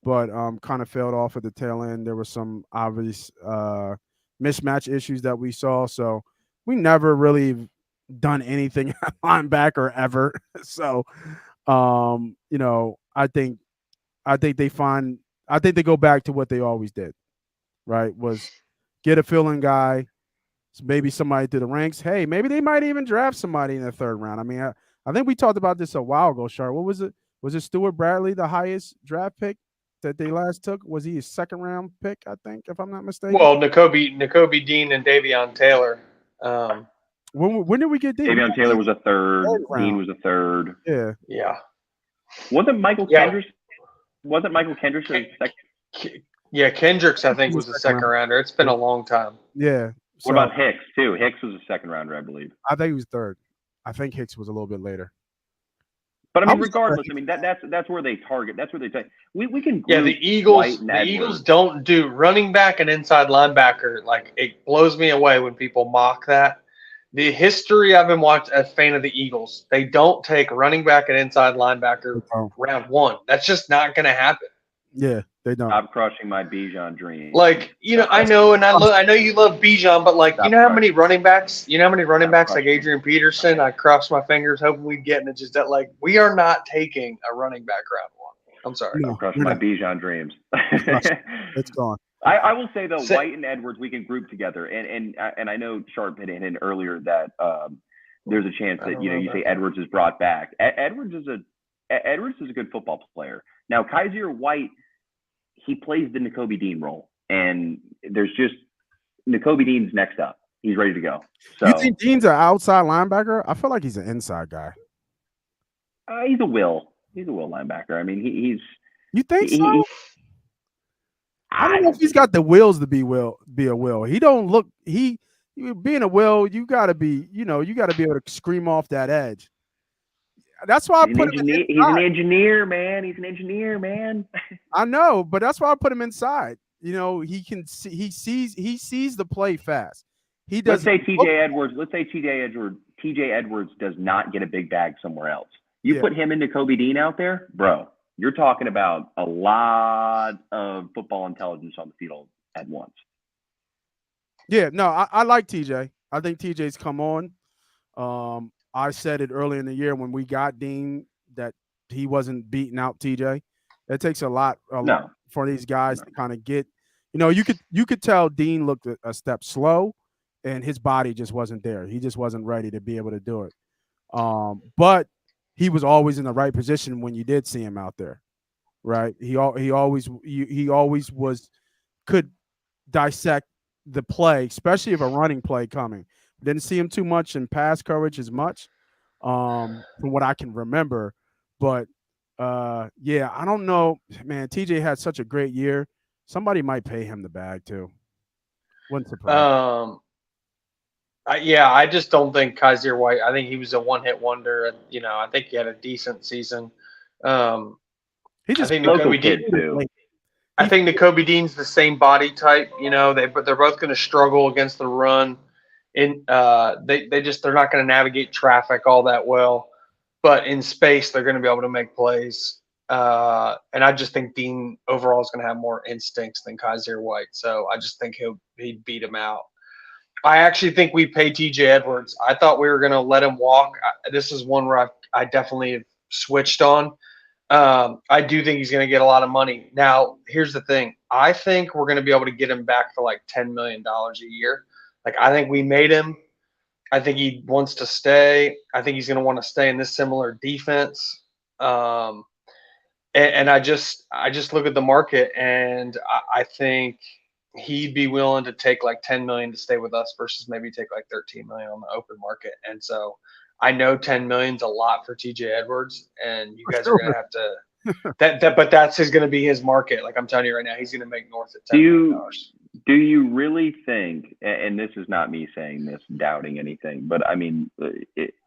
but kind of fell off at the tail end. There were some obvious mismatch issues that we saw. So we never really done anything at linebacker ever. So, I think they go back to what they always did, right? Was get a fill-in guy, maybe somebody through the ranks. Hey, maybe they might even draft somebody in the 3rd round. I mean, I think we talked about this a while ago, Sharp. What was it? Was it Stuart Bradley, the highest draft pick that they last took? Was he a 2nd-round pick, I think, if I'm not mistaken? Well, Nakobe Dean and Davion Taylor. When did we get Dean? Davion Taylor was a 3rd. Dean was a 3rd. Yeah. Wasn't Michael Kendricks? Wasn't Michael Kendricks a second? Yeah, Kendricks, I think, was a 2nd rounder. It's been a long time. Yeah. What about Hicks, too? Hicks was a 2nd rounder, I believe. I think he was 3rd. I think Hicks was a little bit later. But I mean, regardless, I mean that's where they target. That's where they say we can. Yeah, the Eagles don't do running back and inside linebacker. Like, it blows me away when people mock that. The history I've been watching as a fan of the Eagles, they don't take running back and inside linebacker round 1. That's just not going to happen. Yeah, they don't. I'm crushing my Bijan dream. Like, I know, and I know you love Bijan, but like, how many running backs? Like Adrian Peterson? I crossed my fingers hoping we'd get, and it's just that, like, we are not taking a running back round 1. I'm sorry. I'm crushing my Bijan dreams. It's gone. I will say though, White and Edwards we can group together, and I know Sharp hit in earlier that there's a chance that you say Edwards is brought back. Edwards is a good football player. Now Kyzir White, he plays the Nakobe Dean role, and there's just Nakobe Dean's next up. He's ready to go. So you think Dean's an outside linebacker? I feel like he's an inside guy. He's a will linebacker. I mean, he's. You think so? I don't know if he's got the wills to be a will. He don't look being a will. You got to be able to scream off that edge. that's why I He's put him in. he's an engineer, man. He's an engineer, man. I know, but that's why I put him inside. You know, he can see, he sees the play fast. He Let's doesn't. say TJ Edwards. Let's say TJ Edwards does not get a big bag somewhere else. You Yeah. put him into Kobe Dean out there, bro. You're talking about a lot of football intelligence on the field at once. Yeah, no, I like TJ. I think TJ's come on. I said it early in the year when we got Dean that he wasn't beating out TJ. It takes a lot No. for these guys to kind of get. You know, you could tell Dean looked a step slow, and his body just wasn't there. He just wasn't ready to be able to do it. But he was always in the right position when you did see him out there, right? He always was could dissect the play, especially if a running play coming. Didn't see him too much in pass coverage as much, from what I can remember. But yeah, I don't know, man. TJ had such a great year. Somebody might pay him the bag too. Wouldn't surprise. Yeah, I just don't think Kaiser White. I think he was a one-hit wonder, and I think he had a decent season. He I just think local Nakobe kid Dean. too. I think Nakobe Dean's the same body type. But they're both going to struggle against the run. They're not going to navigate traffic all that well, but in space they're going to be able to make plays. And I just think Dean overall is going to have more instincts than Kaiser White, so I just think he'd beat him out. I actually think we pay TJ Edwards. I thought we were going to let him walk. This is one where I definitely have switched on. I do think he's going to get a lot of money. Now, here's the thing. I think we're going to be able to get him back for like $10 million a year. Like, I think we made him. I think he wants to stay. I think he's going to want to stay in this similar defense. And I just look at the market, and I think he'd be willing to take like 10 million to stay with us versus maybe take like 13 million on the open market. And so I know 10 million's a lot for TJ Edwards, and you guys are going to have to but that's going to be his market. Like I'm telling you right now, he's going to make north of $10 million. Do you really think, and this is not me saying this, doubting anything, but I mean,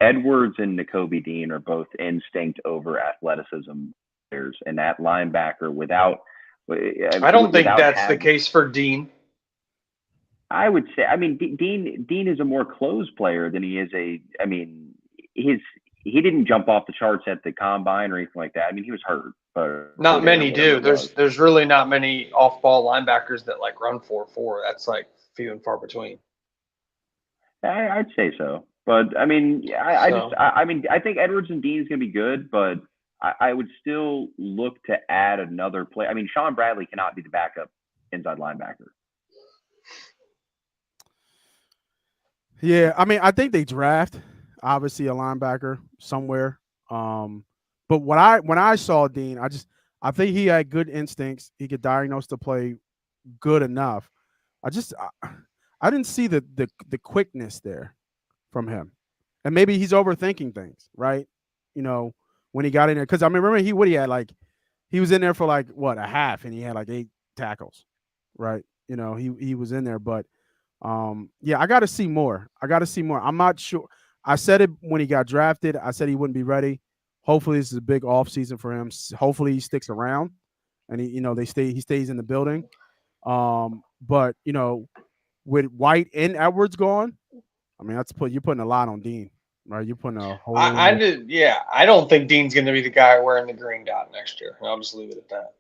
Edwards and Nakobe Dean are both instinct over athleticism players, and that linebacker I don't think that's the case for Dean. I would say, I mean, Dean is a more closed player than he is he didn't jump off the charts at the combine or anything like that. I mean, he was hurt. But not many do. There's really not many off-ball linebackers that like run 4.4. That's like few and far between. I'd say so. But I mean, I think Edwards and Dean is going to be good, but I would still look to add another play. I mean, Sean Bradley cannot be the backup inside linebacker. Yeah, I mean, I think they draft obviously a linebacker somewhere. But when I saw Dean, I think he had good instincts. He could diagnose the play good enough. I didn't see the quickness there from him, and maybe he's overthinking things, right? When he got in there, because I mean, remember he had he was in there for like what, a half, and he had like 8 tackles, right? He was in there, but yeah, I got to see more. I'm not sure. I said it when he got drafted. I said he wouldn't be ready. Hopefully, this is a big off season for him. Hopefully, he sticks around, and he stays in the building. But with White and Edwards gone, I mean, you're putting a lot on Dean, right? You're putting a whole. I don't think Dean's going to be the guy wearing the green dot next year. I'll just leave it at that.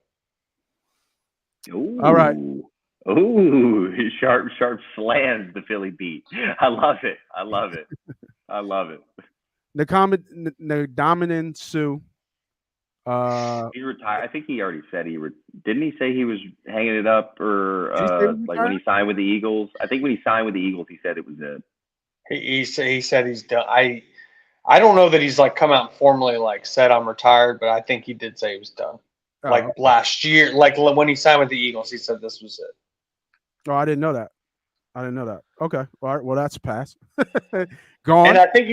Ooh. All right. Ooh, sharp slams the Philly beat. I love it. Ndamukong Suh. He retired. I think he already said didn't he say he was hanging it up, or like when he signed with the Eagles? I think when he signed with the Eagles, he said it was it. He said he's done. I don't know that he's like come out and formally like said I'm retired, but I think he did say he was done. Okay. Last year, like when he signed with the Eagles, he said this was it. Oh, I didn't know that. Okay. All right. Well, that's a pass. Gone. And I think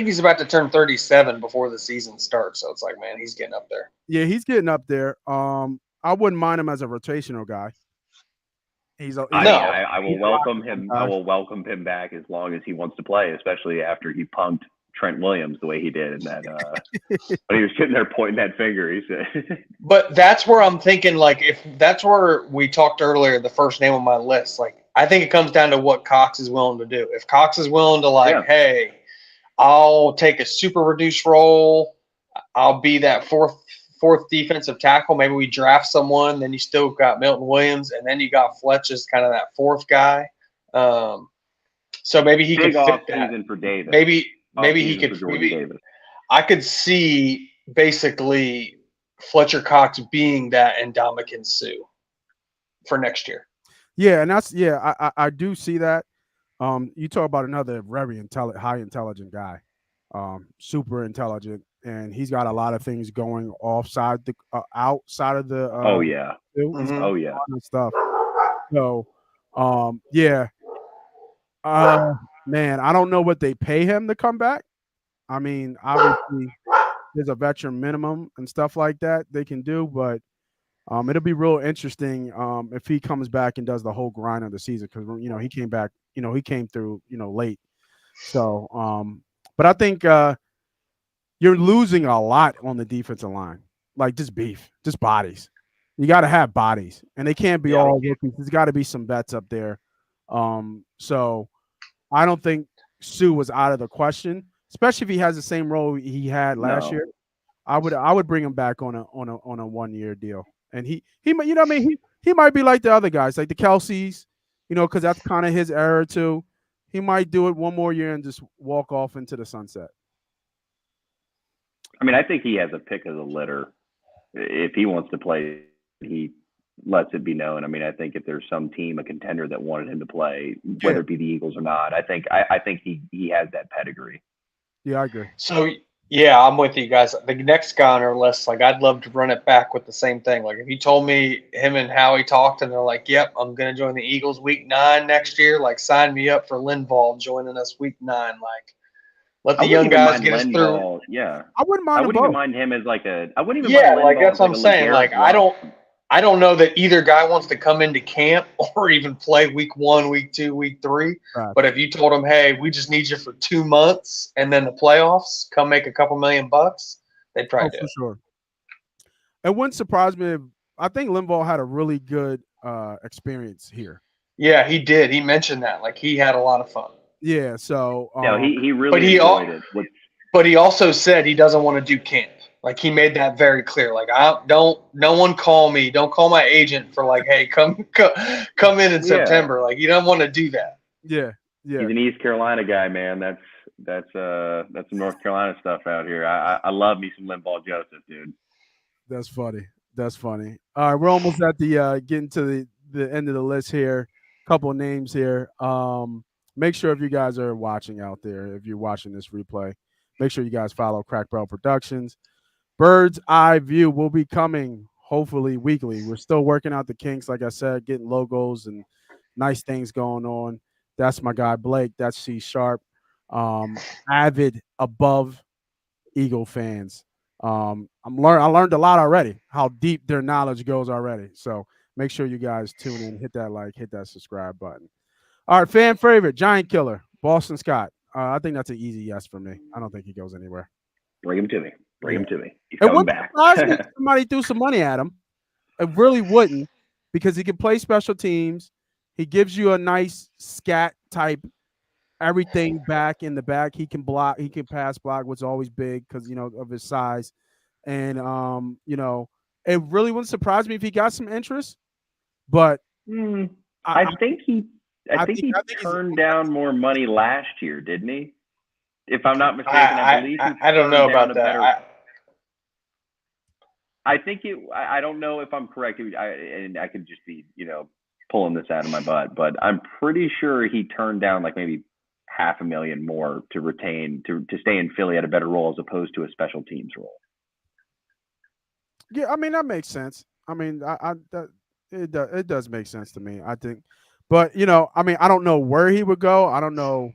he's about to turn 37 before the season starts. So it's like, man, he's getting up there. Yeah, he's getting up there. I wouldn't mind him as a rotational guy. I will welcome him. I will welcome him back as long as he wants to play, especially after he punked Trent Williams the way he did in that. When he was sitting there pointing that finger, he said, But that's where I'm thinking, like, if that's where we talked earlier, the first name on my list, like, I think it comes down to what Cox is willing to do. If Cox is willing to, like, Yeah. hey, I'll take a super reduced role, I'll be that fourth defensive tackle. Maybe we draft someone, then you still got Milton Williams, and then you got Fletch as kind of that fourth guy. So maybe he big could off fit that. season for Davis. Maybe he Off-season could. for Jordan Maybe Davis. I could see basically Fletcher Cox being that Ndamukong Suh for next year. Yeah, and that's I do see that. You talk about another very high intelligent guy, super intelligent, and he's got a lot of things going outside of the. Oh yeah. Field. He's Mhm. Oh yeah. and stuff. So, yeah. Man, I don't know what they pay him to come back. I mean, obviously, there's a veteran minimum and stuff like that they can do, but it'll be real interesting if he comes back and does the whole grind of the season because he came back, he came through, late. So, but I think you're losing a lot on the defensive line, like just beef, just bodies. You got to have bodies, and they can't be all rookies. There's got to be some vets up there. So I don't think Suh was out of the question, especially if he has the same role he had last year. I would bring him back on a 1-year deal, and he might, he might be like the other guys, like the Kelce's, because that's kind of his era too. He might do it one more year and just walk off into the sunset. I mean, I think he has a pick of the litter. If he wants to play, he lets it be known. I mean, I think if there's some team, a contender that wanted him to play, whether it be the Eagles or not, I think he has that pedigree. Yeah, I agree. So yeah, I'm with you guys. The next guy on our list, like, I'd love to run it back with the same thing. Like, if you told me him and Howie talked and they're like, "Yep, I'm gonna join the Eagles week 9 next year," like, sign me up for Linval joining us week 9. Like, let the young guys get us through. Yeah, I wouldn't mind. I wouldn't even mind him as like a. I wouldn't even. Yeah, mind like Linval that's what I'm as saying. LeGarrette Like, Blount. I don't know that either guy wants to come into camp or even play week 1, week 2, week 3. Right. But if you told them, "Hey, we just need you for 2 months and then the playoffs, come make a couple $1 million," they'd probably do for it. sure. It wouldn't surprise me if I think Linval had a really good experience here. Yeah, he did. He mentioned that. Like, he had a lot of fun. Yeah, so No, he really but he enjoyed it. But he also said he doesn't want to do camp. Like, he made that very clear. Like, no one call me. Don't call my agent for, like, hey, come in September. Like, he doesn't want to do that. Yeah. He's an East Carolina guy, man. That's some North Carolina stuff out here. I love me some Linval Joseph, dude. That's funny. All right, we're almost at the getting to the end of the list here. Couple of names here. Make sure if you guys are watching out there, if you're watching this replay, make sure you guys follow Crack Barrel Productions. Bird's Eye View will be coming hopefully weekly. We're still working out the kinks, like I said, getting logos and nice things going on. That's my guy Blake. That's C Sharp. Avid above Eagle fans. I learned a lot already, how deep their knowledge goes already. So make sure you guys tune in, hit that like, hit that subscribe button. All right, fan favorite, Giant Killer, Boston Scott. I think that's an easy yes for me. I don't think he goes anywhere. Bring him to me. He's It coming wouldn't back. surprise me if somebody threw some money at him. It really wouldn't, because he can play special teams. He gives you a nice scat type, everything back in the back. He can block. He can pass block, which is always big because of his size. And it really wouldn't surprise me if he got some interest. But I think he turned down more money last year, didn't he? If I'm not mistaken, I believe I don't know about that. I think it. I don't know if I'm correct, and I could just be pulling this out of my butt, but I'm pretty sure he turned down like maybe $500,000 more to retain to stay in Philly at a better role as opposed to a special teams role. Yeah, I mean that makes sense. I mean, it does make sense to me. I think, but I mean, I don't know where he would go. I don't know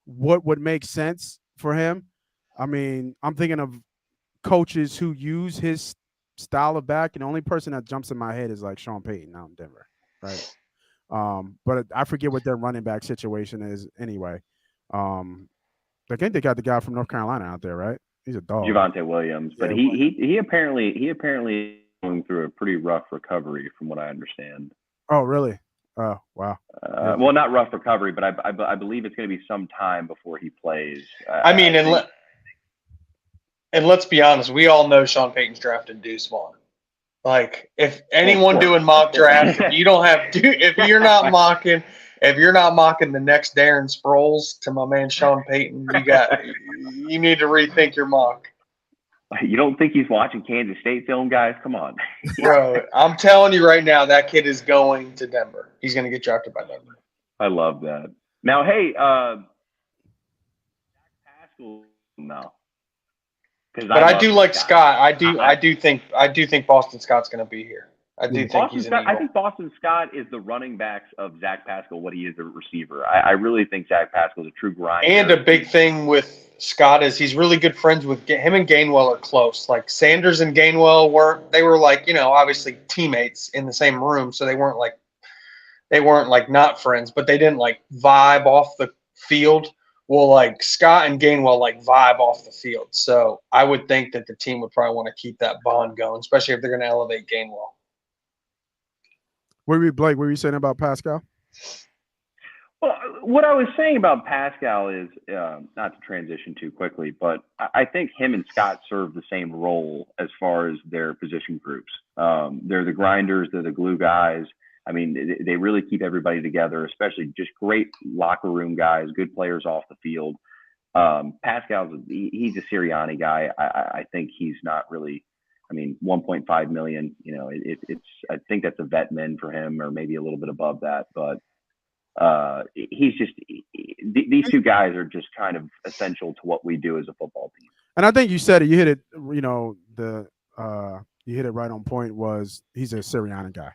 what would make sense for him. I mean, I'm thinking of coaches who use his style of back, and the only person that jumps in my head is like Sean Payton out in Denver, right? But I forget what their running back situation is anyway. I think they got the guy from North Carolina out there, right? He's a dog. Javonte Williams, but Yeah, he apparently going through a pretty rough recovery, from what I understand. Oh, really? Oh, wow. Well, not rough recovery, but I believe it's going to be some time before he plays. I mean, and let's be honest, we all know Sean Payton's drafted Deuce Vaughn. Like, if anyone course. doing mock drafts, if you don't have, if you're not mocking the next Darren Sproles to my man Sean Payton, you need to rethink your mock. You don't think he's watching Kansas State film, guys? Come on. Bro, I'm telling you right now, that kid is going to Denver. He's going to get drafted by Denver. I love that. Now, hey, Pascal, no. But I do like Scott. I do think Boston Scott's going to be here. I do think he's an Eagle. I think Boston Scott is the running backs of Zach Pascal, what he is a receiver. I really think Zach Pascal is a true grinder. And a big thing with Scott is he's really good friends with him, and Gainwell are close. Like Sanders and Gainwell were like, obviously teammates in the same room, so they weren't like not friends, but they didn't like vibe off the field. Well, like Scott and Gainwell like vibe off the field. So I would think that the team would probably want to keep that bond going, especially if they're going to elevate Gainwell. Blake, what were you saying about Pascal? Well, what I was saying about Pascal is, not to transition too quickly, but I think him and Scott serve the same role as far as their position groups. They're the grinders, they're the glue guys. I mean, they really keep everybody together, especially just great locker room guys, good players off the field. Pascal's he's a Sirianni guy. I think he's not really. I mean, 1.5 million. It's. I think that's a vet min for him, or maybe a little bit above that. But he's just. These two guys are just kind of essential to what we do as a football team. And I think you said it. You hit it. You hit it right on point. He's a Sirianni guy.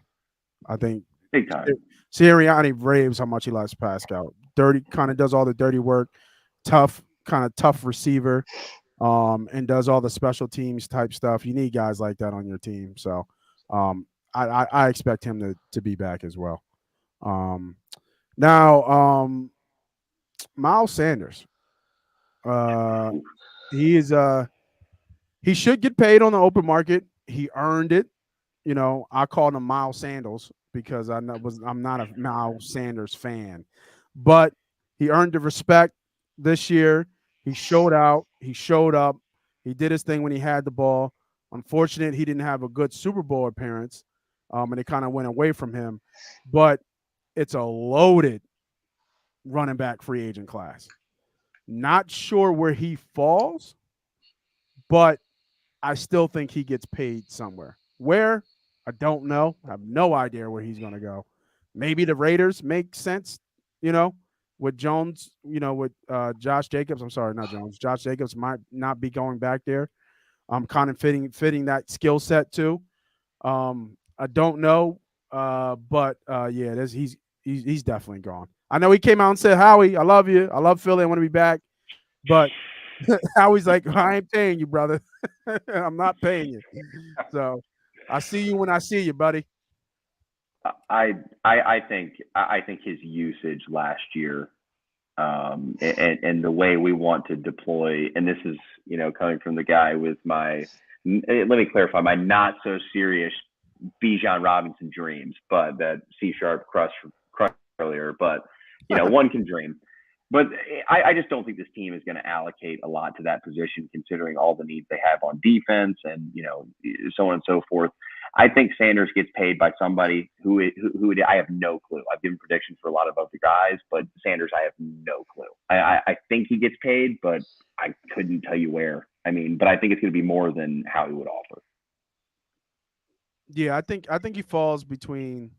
I think big time. Sirianni raves how much he likes Pascal. Dirty, kind of does all the dirty work. Tough receiver, and does all the special teams type stuff. You need guys like that on your team. So, I expect him to be back as well. Now, Miles Sanders. He should get paid on the open market. He earned it. I called him Miles Sandals because I'm not a Miles Sanders fan, but he earned the respect this year. He showed out. He showed up. He did his thing when he had the ball. Unfortunate, he didn't have a good Super Bowl appearance, and it kind of went away from him. But it's a loaded running back free agent class. Not sure where he falls, but I still think he gets paid somewhere. Where? I don't know. I have no idea where he's going to go. Maybe the Raiders make sense, with Jones, with Josh Jacobs. I'm sorry, not Jones. Josh Jacobs might not be going back there. I'm kind of fitting that skill set too. I don't know, but yeah, he's definitely gone. I know he came out and said, "Howie, I love you. I love Philly. I want to be back," but Howie's like, "I ain't paying you, brother. I'm not paying you." So I see you when I see you, buddy. I think his usage last year, and the way we want to deploy, and this is coming from the guy with my, let me clarify, my not so serious Bijan Robinson dreams, but that C-sharp crush earlier, but one can dream. But I just don't think this team is going to allocate a lot to that position, considering all the needs they have on defense and so on and so forth. I think Sanders gets paid by somebody who I have no clue. I've given predictions for a lot of other guys, but Sanders, I have no clue. I think he gets paid, but I couldn't tell you where. I mean, but I think it's going to be more than how he would offer. Yeah, I think he falls between.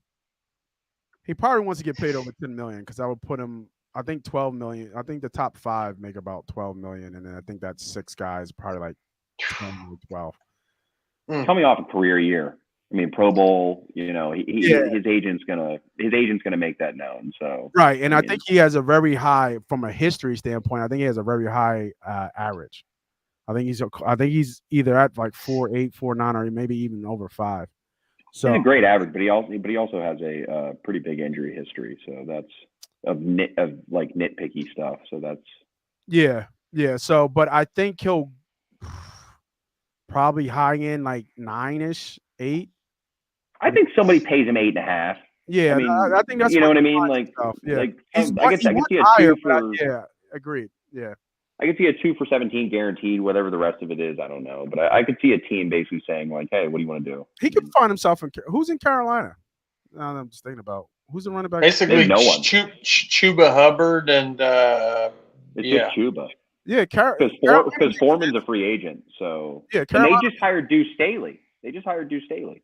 He probably wants to get paid over $10 million because I would put him. I think $12 million. I think the top 5 make about $12 million, and then I think that's 6 guys, probably like 10 or 12. Coming off a career year, I mean, Pro Bowl. His agent's gonna make that known. So right, and I think he has a very high, from a history standpoint. I think he has a very high average. I think he's either at like 4.8, 4.9, or maybe even over 5. So he's a great average, but he also has a pretty big injury history. So that's of nitpicky stuff. So that's yeah. Yeah. So, but I think he'll probably high end like 9-ish, 8. I think somebody pays him 8.5. Yeah, I mean, I think that's you know what what I he mean? finds himself. Yeah, I he could wants see a higher, 2 but for. yeah, agreed. Yeah, I could see a 2 for 17 guaranteed, whatever the rest of it is. I don't know, but I could see a team basically saying like, "Hey, what do you want to do?" he could find himself in who's in Carolina. Now that I'm just thinking about who's the running back. Basically, no one. Chuba Hubbard and It's yeah. just Chuba Yeah, because Carolina. Foreman's a free agent. So Yeah, and they Carolina, just hired Deuce Staley.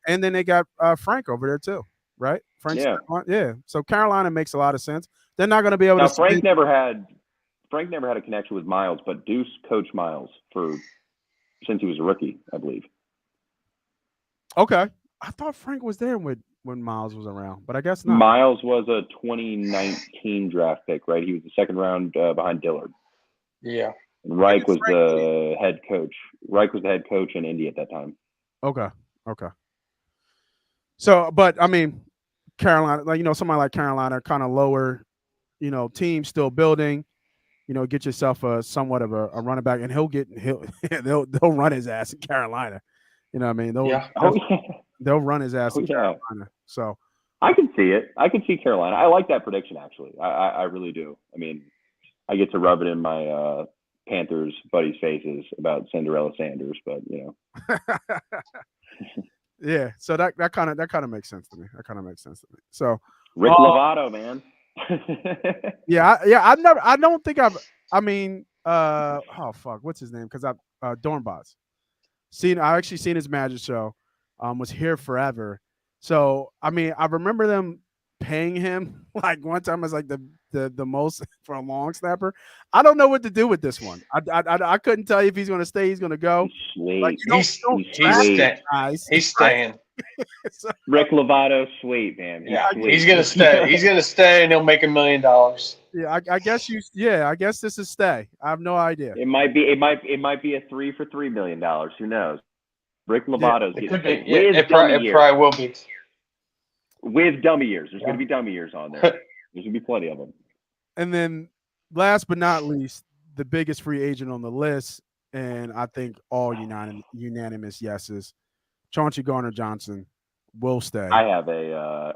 and then they got Frank over there too, right? Frank's Yeah. yeah. So Carolina makes a lot of sense. They're not going to be able Now to. Frank never had a connection with Miles, but Deuce coached Miles since he was a rookie, I believe. Okay, I thought Frank was there when Miles was around, but I guess not. Miles was a 2019 draft pick, right? He was the second round behind Dillard. Yeah. And Reich was the head coach. Reich was the head coach in Indy at that time. Okay. So, but I mean, Carolina, like somebody like Carolina, kind of lower, team still building. Get yourself a somewhat of a running back, and they'll run his ass in Carolina. You know what I mean? They'll run his ass in Carolina. So I can see it. I can see Carolina. I like that prediction actually. I really do. I mean, I get to rub it in my Panthers buddies' faces about Cinderella Sanders, but yeah. So that kind of makes sense to me. So Rick Lovato, man. yeah. I don't think I've. I mean, oh fuck, what's his name? Because Dornbos. I actually seen his magic show. Was here forever. So I mean, I remember them paying him like one time as like the most for a long snapper. I don't know what to do with this one. I couldn't tell you if he's going to stay. He's going to go. Like, he's staying. So, Rick Lovato, sweet man. He's gonna stay. He's gonna stay, and he'll make $1 million. Yeah, I guess I guess this is stay. I have no idea. It might be a 3 for $3 million. Who knows? Rick Lovato's getting paid. It probably will be. With dummy years. There's going to be dummy years on there. There's going to be plenty of them. And then last but not least, the biggest free agent on the list, and I think all unanimous yeses, Chauncey Gardner-Johnson will stay. I have a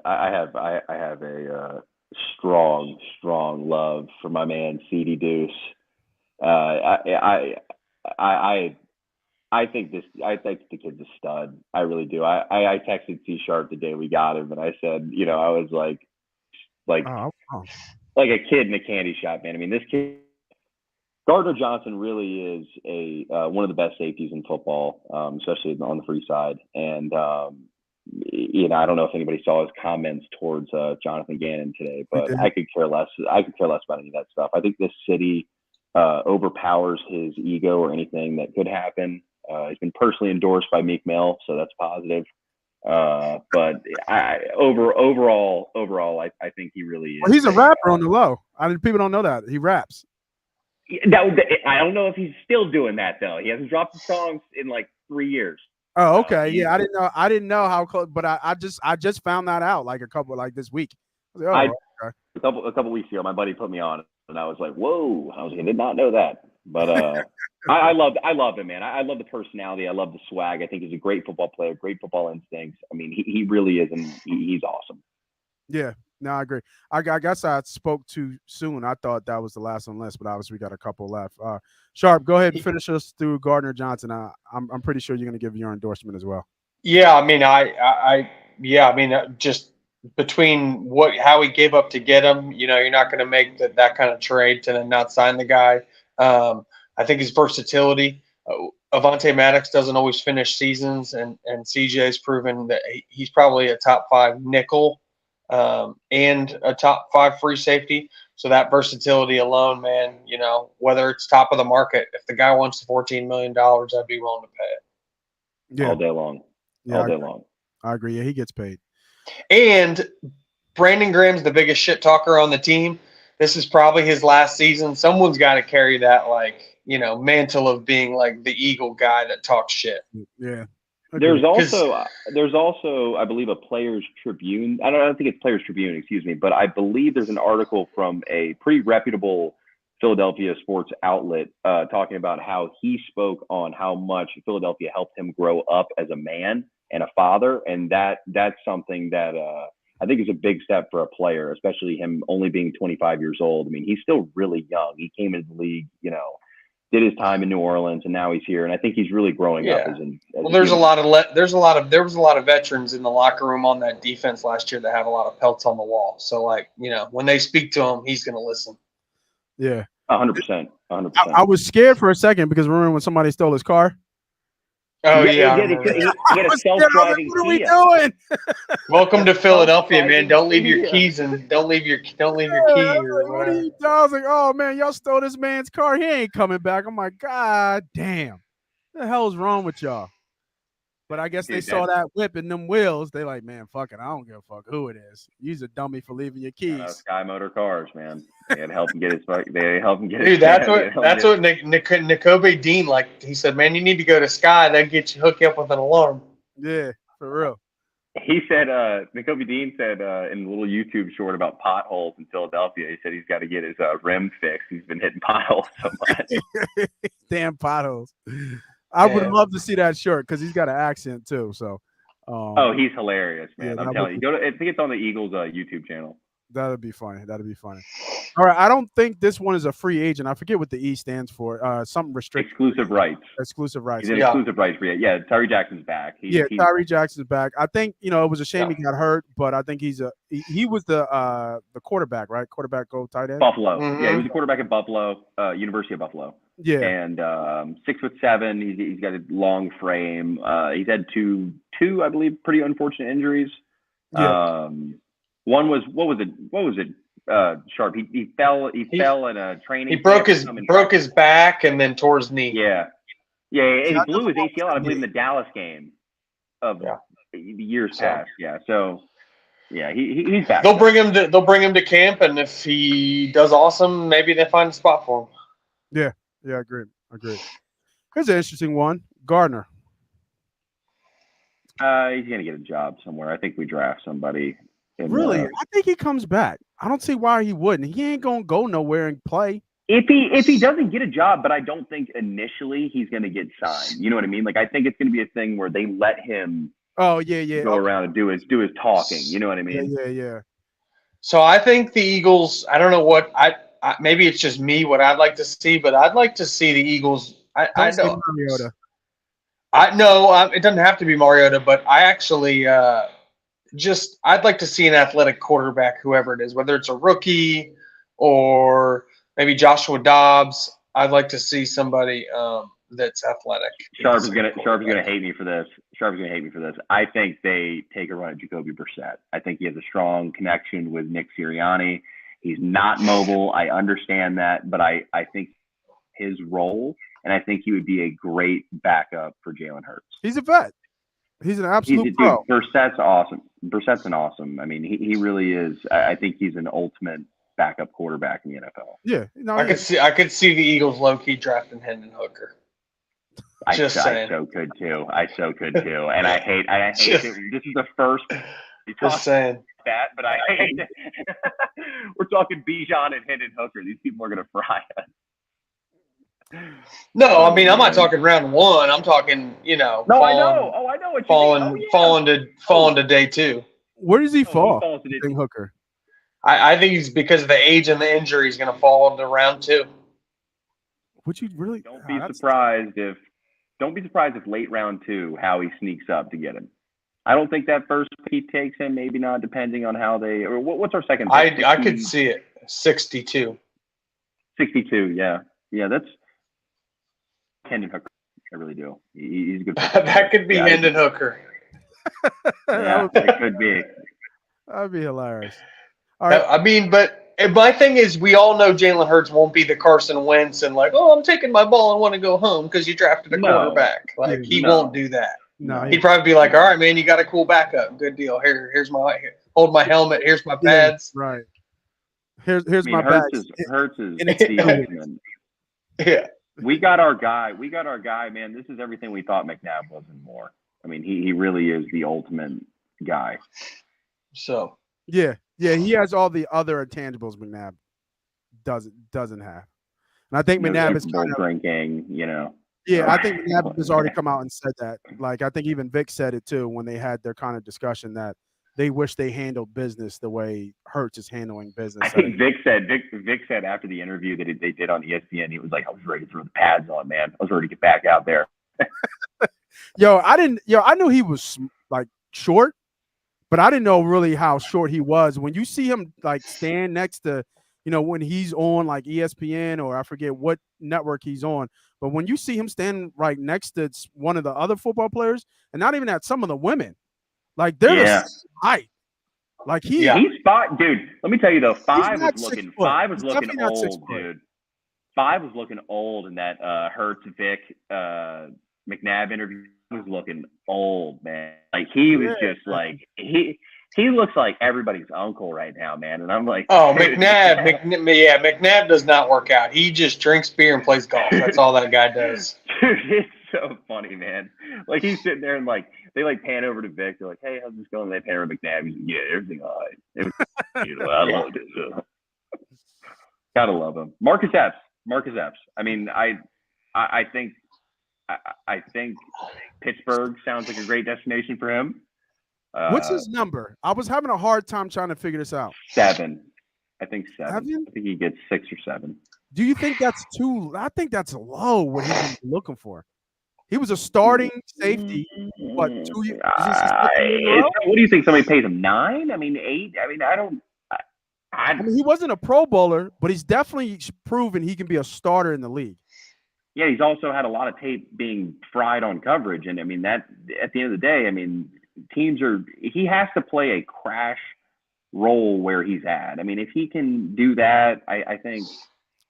strong love for my man CD Deuce. I think the kid's a stud. I really do. I texted C Sharp the day we got him, and I said, I was like a kid in a candy shop, man. I mean, this kid, Gardner Johnson, really is one of the best safeties in football, especially on the free side. And I don't know if anybody saw his comments towards Jonathan Gannon today, but I could care less. I could care less about any of that stuff. I think this city overpowers his ego or anything that could happen. He's been personally endorsed by Meek Mill, so that's positive. But overall, I think he really is. Well, he's a rapper on the low. People don't know that he raps. I don't know if he's still doing that though. He hasn't dropped the songs in like 3 years. Oh, okay. Yeah, I didn't know how close, but I just found that out like this week. Okay. A couple weeks ago, my buddy put me on, and I was like, "Whoa!" I did not know that. But I love him, man. I love the personality. I love the swag. I think he's a great football player, great football instincts. I mean, he really is, and he's awesome. Yeah, no, I agree. I guess I spoke too soon. I thought that was the last on the list, but obviously we got a couple left. Sharp, go ahead and finish us through Gardner Johnson. I'm pretty sure you're going to give your endorsement as well. Yeah, I mean, just between how he gave up to get him, you're not going to make that kind of trade to then not sign the guy. I think his versatility. Avonte Maddox doesn't always finish seasons, and CJ's proven that he's probably a top 5 nickel and a top 5 free safety. So that versatility alone, man, whether it's top of the market, if the guy wants the $14 million, I'd be willing to pay it. Yeah. All day long. Yeah, all day long. I agree. Yeah, he gets paid. And Brandon Graham's the biggest shit talker on the team. This is probably his last season. Someone's got to carry that, mantle of being like the Eagle guy that talks shit. Yeah. There's also, I believe, a Players Tribune. I don't think it's Players Tribune, excuse me, but I believe there's an article from a pretty reputable Philadelphia sports outlet talking about how he spoke on how much Philadelphia helped him grow up as a man and a father, and that's something that I think is a big step for a player, especially him only being 25 years old. I mean, he's still really young. He came into the league, did his time in New Orleans, and now he's here. And I think he's really growing up. Well, there was a lot of veterans in the locker room on that defense last year that have a lot of pelts on the wall. So, like, when they speak to him, he's going to listen. Yeah, 100%. 100%. I was scared for a second because remember when somebody stole his car? Oh He yeah. had a self-driving What are we Kia. doing? Welcome to Philadelphia, man. Don't leave your keys and don't leave your key I or was like, what are whatever. you doing? I was like, oh man, y'all stole this man's car. He ain't coming back. I'm like, God damn. What the hell is wrong with y'all? But I guess they Dude, saw that whip and them wheels. They like, man, fuck it. I don't give a fuck who it is. You's a dummy for leaving your keys. Sky Motor Cars, man. They had to help him get his. They helped him get his. Dude, that's what N'Kobe Dean, like, he said, man, you need to go to Sky. They'll hook you up with an alarm. Yeah, for real. He said, N'Kobe Dean said in a little YouTube short about potholes in Philadelphia, he said he's got to get his rim fixed. He's been hitting potholes so much. Damn potholes. I would Yeah. love to see that short because he's got an accent too. So, Oh, he's hilarious, man. Yeah, I'm that telling would you. I think it's on the Eagles YouTube channel. that'd be funny. That'd be funny. All right, I don't think this one is a free agent. I forget what the E stands for. Something restricted. Exclusive rights. Exclusive rights. He's in Yeah. exclusive rights for you. Yeah, Tyree Jackson's back. Tyree Jackson's back. I think it was a shame he got hurt, but I think he was the quarterback, right? Quarterback go tight end. Buffalo. Mhm. Yeah, he was a quarterback at Buffalo, University of Buffalo. Yeah, And 6'7". He's got a long frame. He's had two, I believe, pretty unfortunate injuries. Yeah. One was what was it? Sharp. He fell in a training. He broke camp his back and then tore his knee. Yeah. And he I blew his know. ACL out, I believe, in the Dallas game of Yeah. the years So- past. Yeah. So yeah, he's back. They'll bring him to camp, and if he does awesome, maybe they find a spot for him. Yeah, agreed. Here's an interesting one. Gardner. He's gonna get a job somewhere. I think we draft somebody. Really? I think he comes back. I don't see why he wouldn't. He ain't gonna go nowhere and play. If he doesn't get a job, but I don't think initially he's going to get signed. You know what I mean? Like, I think it's going to be a thing where they let him Oh yeah. go around and do his talking. You know what I mean? Yeah. So I think the Eagles. I don't know what I maybe it's just me what I'd like to see, but I'd like to see the Eagles. I Don't say know. Mariota. It doesn't have to be Mariota, but I actually I'd like to see an athletic quarterback, whoever it is, whether it's a rookie or maybe Joshua Dobbs. I'd like to see somebody that's athletic. Sharp is gonna hate me for this. I think they take a run at Jacoby Brissett. I think he has a strong connection with Nick Sirianni. He's not mobile. I understand that, but I think his role, and I think he would be a great backup for Jalen Hurts. He's a vet. He's an absolute pro. Brissett's awesome. Brissett's an awesome. I mean, he really is. I think he's an ultimate backup quarterback in the NFL. Yeah. No, I could see the Eagles low key drafting Hendon Hooker. I saying. so could too. And I hate Just- it. This is the first we talk Just saying. that, but I hate it. We're talking Bijan and Hendon Hooker. These people are gonna fry us. No, I mean I'm not talking round one. I'm talking No, I know. Oh, I know what you mean. falling to day two. where does he He fall? falls to the- Hendon Hooker. I think he's because of the age and the injury. He's going to fall into round two. Would you really? Don't be surprised if late round 2 Howie sneaks up to get him. I don't think that first pick he takes him. Maybe not, depending on how they. Or what's our second pick? I could see it. 62. 62. Yeah. That's Hendon Hooker. I really do. He's a good. That could be Hendon Hooker. Yeah, it could be. That'd be hilarious. All right. I mean, but my thing is, we all know Jalen Hurts won't be the Carson Wentz and like, oh, I'm taking my ball and want to go home because you drafted a quarterback. Like he won't do that. No, He'd probably be like, all right, man, you got a cool backup. Good deal. Here's hold my helmet. Here's my pads. Right. Here's my Hurts bags. Hurts is and it's the ultimate. Yeah. We got our guy, man. This is everything we thought McNabb was and more. I mean, he really is the ultimate guy. So Yeah, he has all the other intangibles McNabb doesn't have. And I think No McNabb is Super Bowl kind of drinking, you know. yeah. I think McNabb has already come out and said that. Like I think even Vic said it too when they had their kind of discussion that they wish they handled business the way Hurts is handling business. I think Vic said after the interview that they did on ESPN, he was like, I was ready to throw the pads on, man. I was ready to get back out there. I knew he was like short, but I didn't know really how short he was. When you see him like stand next to, when he's on like ESPN or I forget what network he's on, but when you see him stand right next to one of the other football players, and not even at some of the women, like they're the same height. Like he's spot, dude. Let me tell you though, Five was looking old, dude. Five was looking old in that Hurts Vic McNabb interview. He was looking old, man. Like he was just like he looks like everybody's uncle right now, man. And I'm like, oh, McNabb does not work out. He just drinks beer and plays golf. That's all that guy does. Dude, it's so funny, man. Like he's sitting there and like they like pan over to Vic. They're like, "Hey, how's this going?" And they pan over to McNabb. He's like, "Yeah, everything all right. I love it. Gotta love him." Marcus Epps. I mean, I think Pittsburgh sounds like a great destination for him. What's his number? I was having a hard time trying to figure this out. 7. I think 7. Have you? I think he gets 6 or 7. Do you think that's too? I think that's low. What he's looking for? He was a starting safety. What 2 years? What do you think? Somebody pays him 9? I mean 8. I mean I mean, he wasn't a Pro Bowler, but he's definitely proven he can be a starter in the league. Yeah, he's also had a lot of tape being fried on coverage, and I mean that at the end of the day, I mean he has to play a crash role where he's at. I mean, if he can do that, I think.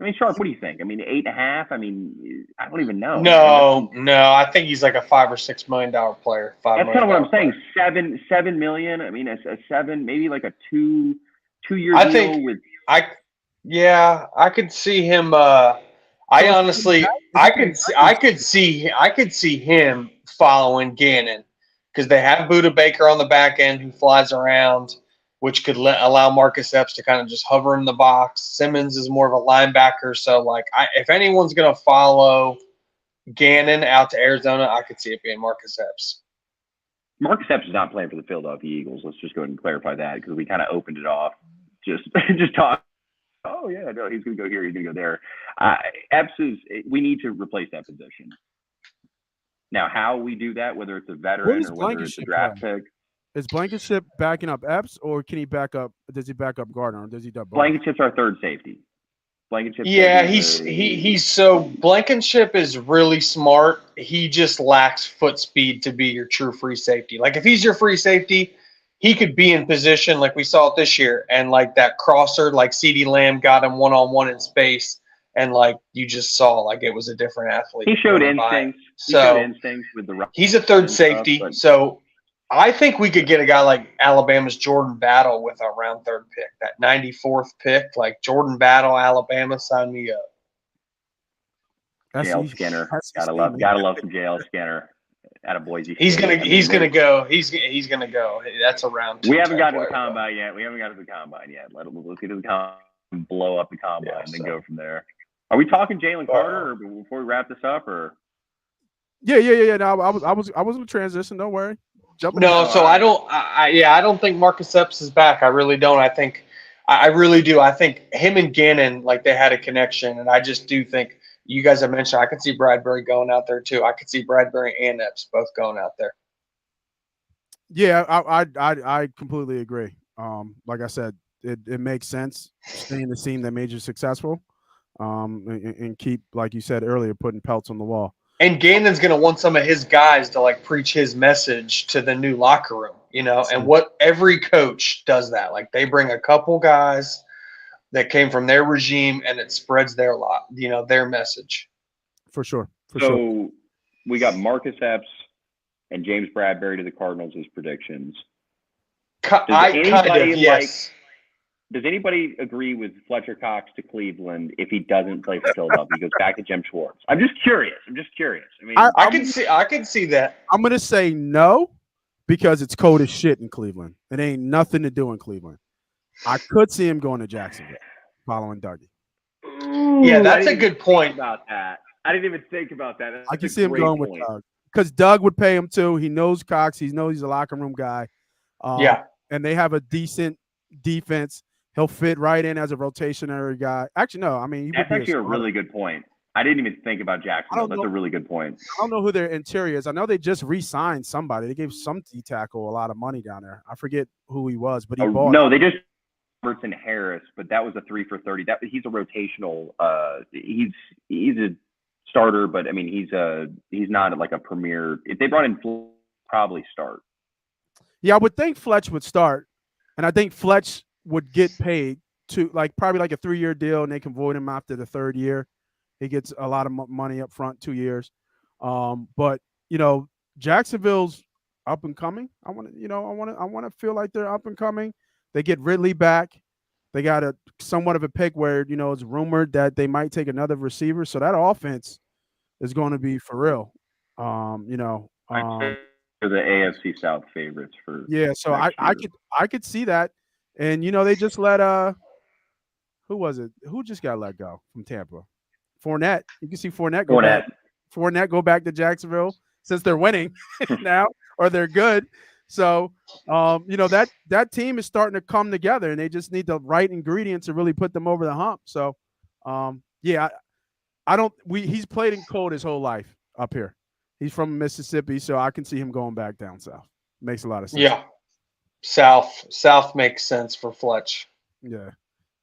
I mean, Sharp, what do you think? I mean, 8.5. I mean, I don't even know. No. I think he's like a $5 or $6 million player. That's kind of what I'm saying. $7 million. I mean, a 7, maybe like a 2-year deal. I think I could see him. I could see him following Gannon because they have Buda Baker on the back end who flies around, which could allow Marcus Epps to kind of just hover in the box. Simmons is more of a linebacker, so like if anyone's going to follow Gannon out to Arizona, I could see it being Marcus Epps. Marcus Epps is not playing for the Philadelphia Eagles. Let's just go ahead and clarify that because we kind of opened it off. Just talk. Oh yeah, no, he's going to go here. He's going to go there. Epps we need to replace that position. Now, how we do that, whether it's a veteran or whether it's a draft pick. Is Blankenship backing up Epps, or can he back up? Does he back up Gardner, or does he double? Blankenship's our third safety. Blankenship. Yeah, Blankenship is really smart. He just lacks foot speed to be your true free safety. Like if he's your free safety, he could be in position like we saw it this year, and like that crosser, like CeeDee Lamb got him one-on-one in space, and like you just saw, like it was a different athlete. He showed instincts. With the. He's a third safety, so I think we could get a guy like Alabama's Jordan Battle with our round 3rd pick, that 94th pick, like Jordan Battle, Alabama, sign me up. JL Skinner, gotta love some JL Skinner. Out of Boise. He's gonna go. He's gonna go. That's a round 2. We haven't got to the combine yet. Let's get to the combine, blow up the combine, and then go from there. Are we talking Jalen Carter or before we wrap this up, or? Yeah. No, I was in a transition. Don't worry. I don't think Marcus Epps is back. I really don't. I really do. I think him and Gannon, like they had a connection, and I just do think you guys have mentioned I could see Bradbury going out there too. I could see Bradbury and Epps both going out there. Yeah, I completely agree. Like I said, it makes sense staying the team that made you successful, and keep, like you said earlier, putting pelts on the wall. And Gannon's going to want some of his guys to like preach his message to the new locker room, and what every coach does that. Like they bring a couple guys that came from their regime and it spreads their their message. For sure. So we got Marcus Epps and James Bradbury to the Cardinals as predictions. Yes. Does anybody agree with Fletcher Cox to Cleveland if he doesn't play for Philadelphia? He goes back to Jim Schwartz. I'm just curious. I mean, I can see that. I'm gonna say no because it's cold as shit in Cleveland. It ain't nothing to do in Cleveland. I could see him going to Jacksonville following Dougie. Yeah, that's a good point. About that. I didn't even think about that. That's I can a see him great going point. with Doug because Doug would pay him too. He knows Cox. He knows he's a locker room guy. Yeah. And they have a decent defense. He'll fit right in as a rotationary guy. Actually, no. I mean, he That's would be actually a really good point. I didn't even think about Jacksonville. That's a really good point. I don't know who their interior is. I know they just re-signed somebody. They gave some D tackle a lot of money down there. I forget who he was, but he bought. No, they just Robertson Harris, but that was a 3 for 30. That he's a rotational. He's a starter, but I mean he's not like a premier. If they brought in, probably start. Yeah, I would think Fletch would start, and I think Fletch would get paid to probably like a 3-year deal, and they can void him after the 3rd year. He gets a lot of money up front, 2 years. But Jacksonville's up and coming. I want to feel like they're up and coming. They get Ridley back. They got a somewhat of a pick where it's rumored that they might take another receiver. So that offense is going to be for real. For the AFC South favorites for so I could see that. And they just let who was it? Who just got let go from Tampa? Fournette. You can see Fournette go back. Fournette go back to Jacksonville since they're winning now, or they're good. So that team is starting to come together, and they just need the right ingredients to really put them over the hump. So he's played in cold his whole life up here. He's from Mississippi, so I can see him going back down south. Makes a lot of sense. Yeah. South makes sense for Fletch. Yeah.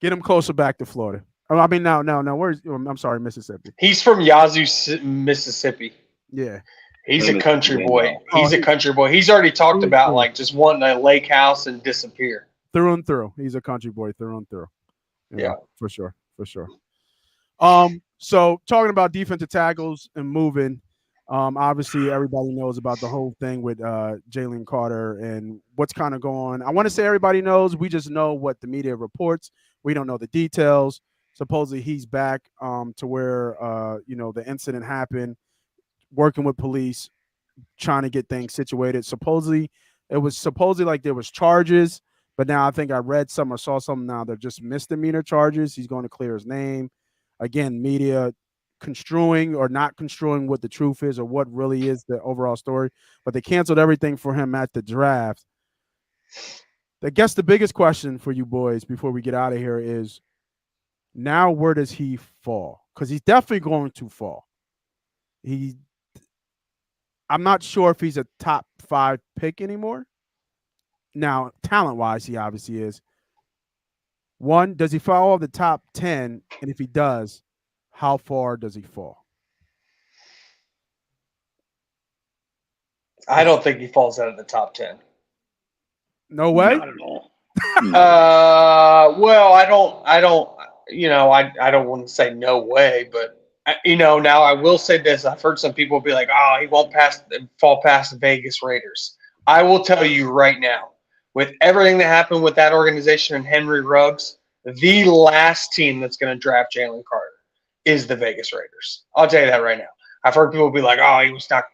Get him closer back to Florida. I mean, no. I'm sorry, Mississippi. He's from Yazoo, Mississippi. Yeah. He's a country boy. He's a country boy. He's already talked about just wanting a lake house and disappear. Through and through. He's a country boy through and through. Yeah. For sure. So talking about defensive tackles and moving, obviously everybody knows about the whole thing with Jalen Carter and what's kind of going on. I want to say everybody knows. We just know what the media reports. We don't know the details. Supposedly he's back to where the incident happened, working with police, trying to get things situated. It was like there was charges, but now I think I read some or saw something now. They're just misdemeanor charges. He's going to clear his name. Again, media construing or not construing what the truth is or what really is the overall story, but they canceled everything for him at the draft. I guess the biggest question for you boys before we get out of here is, now where does he fall? Because he's definitely going to fall. I'm not sure if he's a top 5 pick anymore. Now, talent-wise, he obviously is. 1, does he fall the top 10? And if he does, how far does he fall? I don't think he falls out of the top 10. No way? Not at all. Well, I don't want to say no way, but now I will say this. I've heard some people be like, oh, he won't fall past the Vegas Raiders. I will tell you right now, with everything that happened with that organization and Henry Ruggs, the last team that's going to draft Jalen Carter is the Vegas Raiders. I'll tell you that right now. I've heard people be like, oh, he was not,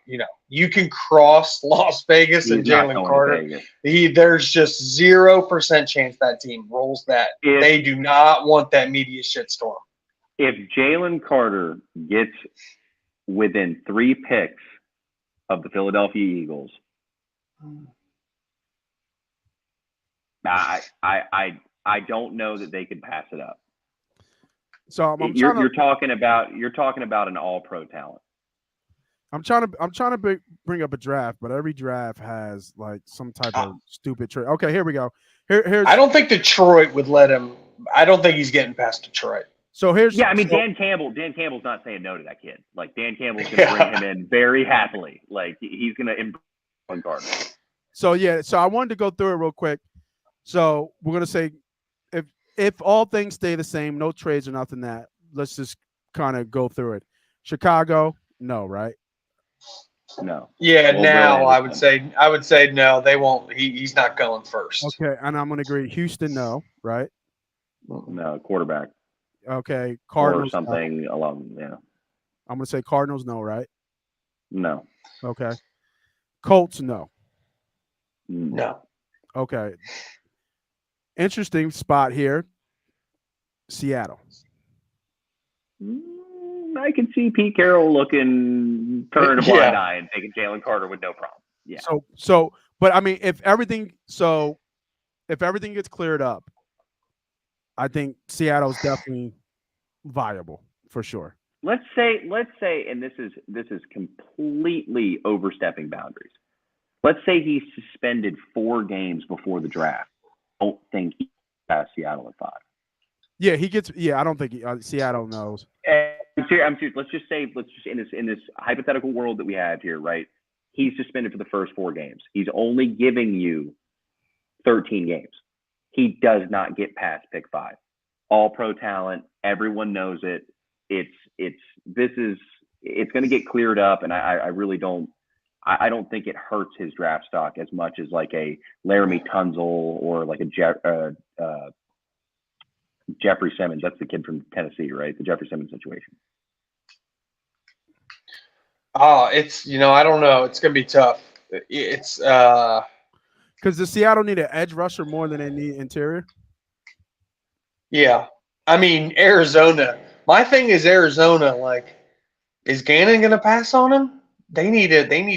you can cross Las Vegas and Jalen Carter. There's just 0% chance that team rolls that. They do not want that media shitstorm. If Jalen Carter gets within 3 picks of the Philadelphia Eagles, I don't know that they could pass it up. So you're talking about an all-pro talent. I'm trying to bring up a draft, but every draft has like some type of stupid trade. Okay, here we go. Here's. I don't think Detroit would let him. I don't think he's getting past Detroit. So here's. Yeah, I mean Dan Campbell's not saying no to that kid. Like Dan Campbell's going to bring him in very happily. Like he's going to embrace Carter. So I wanted to go through it real quick. So we're going to say if all things stay the same, no trades or nothing, let's just kind of go through it. Chicago, no, right? No. Yeah, now I would say no. They won't. He's not going first. Okay, and I'm going to agree. Houston, no, right? No, quarterback. Okay, Cardinals. Or something along. Yeah. I'm going to say Cardinals, no, right? No. Okay. Colts, no. No. Okay. Interesting spot here. Seattle. I can see Pete Carroll turning a blind eye and taking Jalen Carter with no problem. Yeah. But I mean, if everything gets cleared up, I think Seattle's definitely viable for sure. Let's say, and this is completely overstepping boundaries. Let's say he's suspended 4 games before the draft. I don't think he passed Seattle at 5. Yeah, he gets. Yeah, I don't think Seattle knows. I'm serious. Let's just in this hypothetical world that we have here, right? He's suspended for the first 4 games. He's only giving you 13 games. He does not get past pick 5. All pro talent. Everyone knows it. It's going to get cleared up, and I really don't. I don't think it hurts his draft stock as much as like a Laramie Tunzel or like a Jeffrey Simmons. That's the kid from Tennessee, right? The Jeffrey Simmons situation. It's I don't know. It's gonna be tough. It's because the Seattle need an edge rusher more than they need interior. Yeah, I mean Arizona. My thing is Arizona. Like, is Gannon gonna pass on him? They need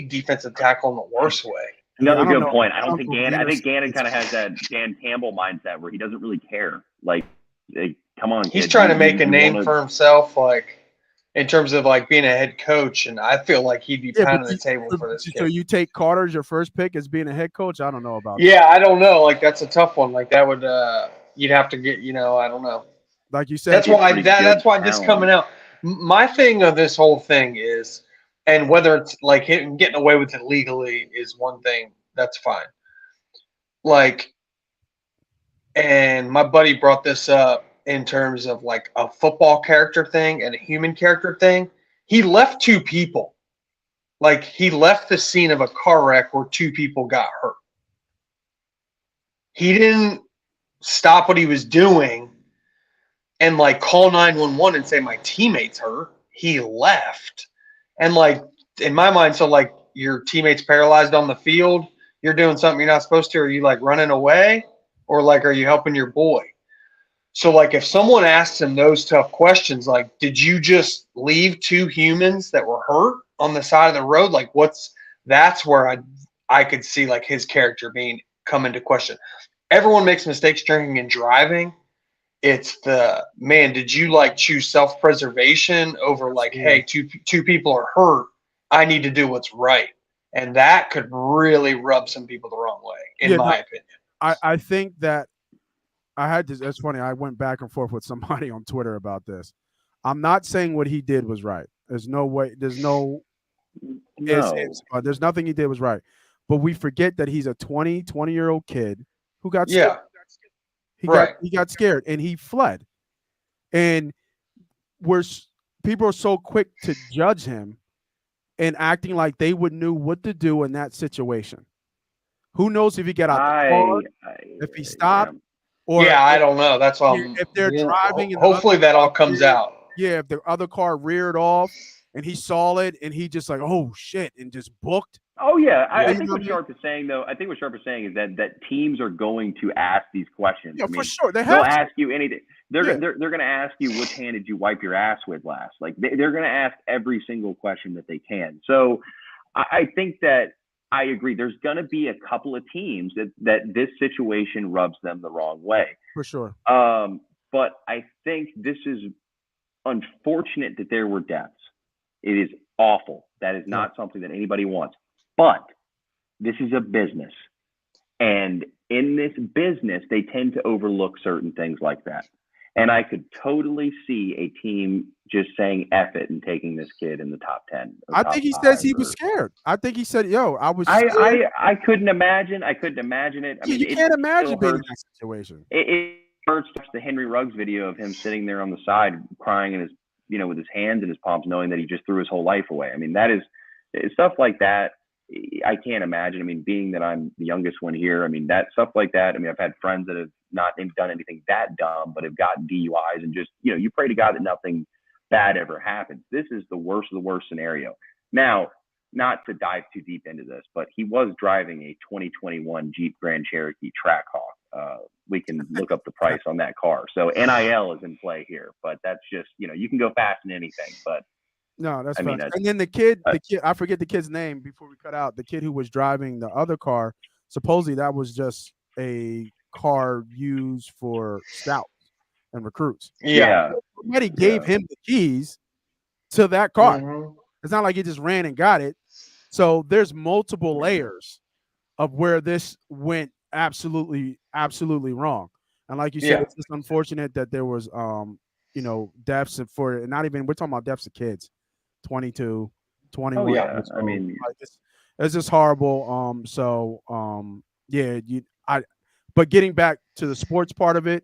defensive tackle in the worst way. Another good point. I think Gannon kind of has that Dan Campbell mindset where he doesn't really care. Like, come on, he's kid. trying to make a name for himself, like in terms of like being a head coach, and I feel like he'd be pounding the table for this kid. So you take Carter as your first pick as being a head coach? I don't know about. Yeah, I don't know. Like, that's a tough one. Like, that would you'd have to get. I don't know. Like you said, that's why this coming out. My thing of this whole thing is, and whether it's like him getting away with it legally is one thing. That's fine. Like, and my buddy brought this up in terms of like a football character thing and a human character thing. He left 2 people. Like, he left the scene of a car wreck where 2 people got hurt. He didn't stop what he was doing and like call 911 and say my teammate's hurt. He left. And like, in my mind, so like your teammate's paralyzed on the field, you're doing something you're not supposed to. Are you like running away, or like are you helping your boy? So like if someone asks him those tough questions, like, did you just leave 2 humans that were hurt on the side of the road? Like, that's where I could see like his character come into question. Everyone makes mistakes drinking and driving. It's did you like choose self-preservation over like, hey, two people are hurt, I need to do what's right. And that could really rub some people the wrong way, in my opinion. I think that I had this. It's funny. I went back and forth with somebody on Twitter about this. I'm not saying what he did was right. There's no way. There's nothing he did was right. But we forget that he's a 20-year-old kid who got scared. He got scared and he fled. And people are so quick to judge him and acting like they would knew what to do in that situation. Who knows if he got out the car, if he stopped, or I don't know. That's all. If they're driving, hopefully that all comes out. Yeah, if the other car reared off and he saw it and he just like, oh shit, and just booked. Oh yeah, I think what Sharp is saying though. I think what Sharp is saying is that teams are going to ask these questions. Yeah, for sure. They'll ask you anything. They're going to ask you which hand did you wipe your ass with last. Like they're going to ask every single question that they can. So I think that I agree. There's going to be a couple of teams that this situation rubs them the wrong way. For sure. But I think this is unfortunate that there were deaths. It is awful. That is not something that anybody wants. But this is a business. And in this business, they tend to overlook certain things like that. And I could totally see a team just saying F it and taking this kid in the top 10. I think he says he was scared. I think he said, yo, I was scared. I couldn't imagine. I couldn't imagine it. I mean, you can't imagine being in that situation. It hurts to watch the Henry Ruggs video of him sitting there on the side crying in his, with his hands in his palms, knowing that he just threw his whole life away. I mean, that is stuff like that. I can't imagine. I mean, being that I'm the youngest one here, I mean, that stuff like that. I mean, I've had friends that have not done anything that dumb, but have gotten DUIs and just, you pray to God that nothing bad ever happens. This is the worst of the worst scenario. Now, not to dive too deep into this, but he was driving a 2021 Jeep Grand Cherokee Trackhawk. we can look up the price on that car. So NIL is in play here, but that's just, you can go fast in anything, but No, that's I mean, fine. And then the kid, I forget the kid's name before we cut out. The kid who was driving the other car, supposedly that was just a car used for scouts and recruits. Yeah. Somebody gave him the keys to that car. Mhm. It's not like he just ran and got it. So there's multiple layers of where this went absolutely wrong. And like you said, Yeah. it's just unfortunate that there was deaths for not even, we're talking about deaths of kids, 22, 21. Oh, yeah. years I mean, old. Like, it's just horrible. But getting back to the sports part of it,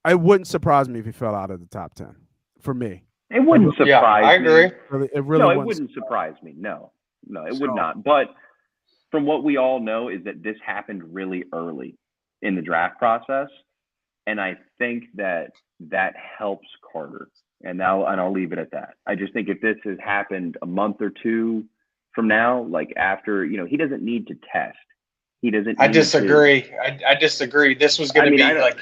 it wouldn't surprise me if he fell out of the top 10 for me. it wouldn't surprise Yeah, I agree. me. It really No, it wouldn't surprise me. No, it would not. But from what we all know is that this happened really early in the draft process. And I think that helps Carter. And I'll leave it at that. I just think if this has happened a month or two from now, like after, he doesn't need to test. He doesn't. I disagree. I disagree. This was going to be like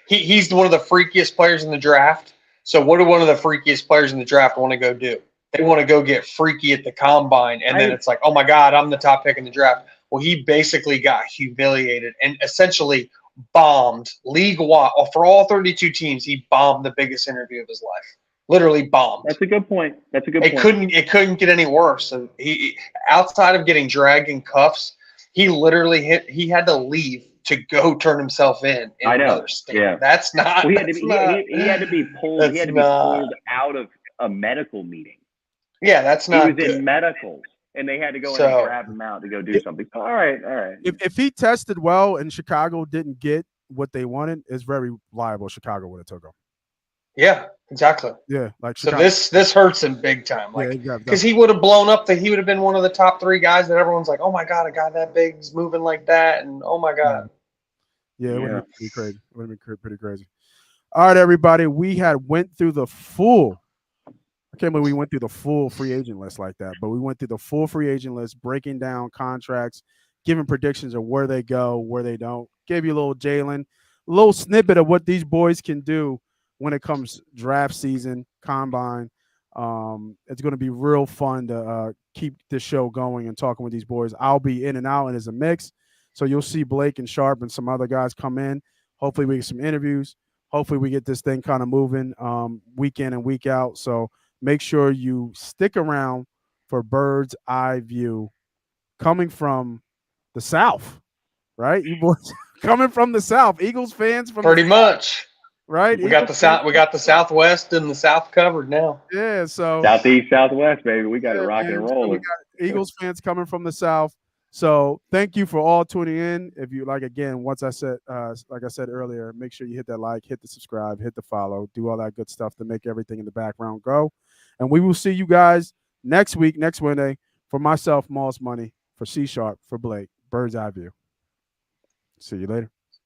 he's one of the freakiest players in the draft. So what do one of the freakiest players in the draft want to go do? They want to go get freaky at the combine, and then it's like, oh my God, I'm the top pick in the draft. Well, he basically got humiliated and essentially bombed league-wide for all 32 teams. He bombed the biggest interview of his life. Literally bombed. That's a good point. It couldn't get any worse. And he, outside of getting dragged in cuffs, he literally he had to leave to go turn himself in another state. Yeah. That's not. Well, he had to be pulled. He had to be pulled out of a medical meeting. Yeah, that's not. He was in medicals, and they had to go in and grab him out to go do something. All right. If he tested well and Chicago didn't get what they wanted, it's very liable Chicago would have took him. Yeah, exactly. Yeah, like Chicago. So this hurts him big time, like because he would have blown up. He would have been one of the top 3 guys that everyone's like, oh my God, a guy that big is moving like that, and oh my God. Yeah, it would have been pretty crazy. It would have been pretty crazy. All right, everybody, we went through the full. I can't believe we went through the full free agent list like that, but we went through the full free agent list, breaking down contracts, giving predictions of where they go, where they don't. Gave you a little Jalen, a little snippet of what these boys can do when it comes draft season, combine. It's going to be real fun to keep this show going and talking with these boys. I'll be in and out, and it's a mix. So you'll see Blake and Sharp and some other guys come in. Hopefully we get some interviews. Hopefully we get this thing kind of moving week in and week out. So make sure you stick around for Bird's Eye View coming from the South, right? You boys coming from the South. Eagles fans from pretty much. Right. We got the South. We got the Southwest and the South covered now. Yeah. So Southeast, Southwest, baby. We got it rocking and rolling. We got Eagles fans coming from the South. So thank you for all tuning in. If you like, again, like I said earlier, make sure you hit that like, hit the subscribe, hit the follow, do all that good stuff to make everything in the background go. And we will see you guys next week, next Wednesday. For myself, Moss Money, for C Sharp, for Blake, Bird's Eye View. See you later.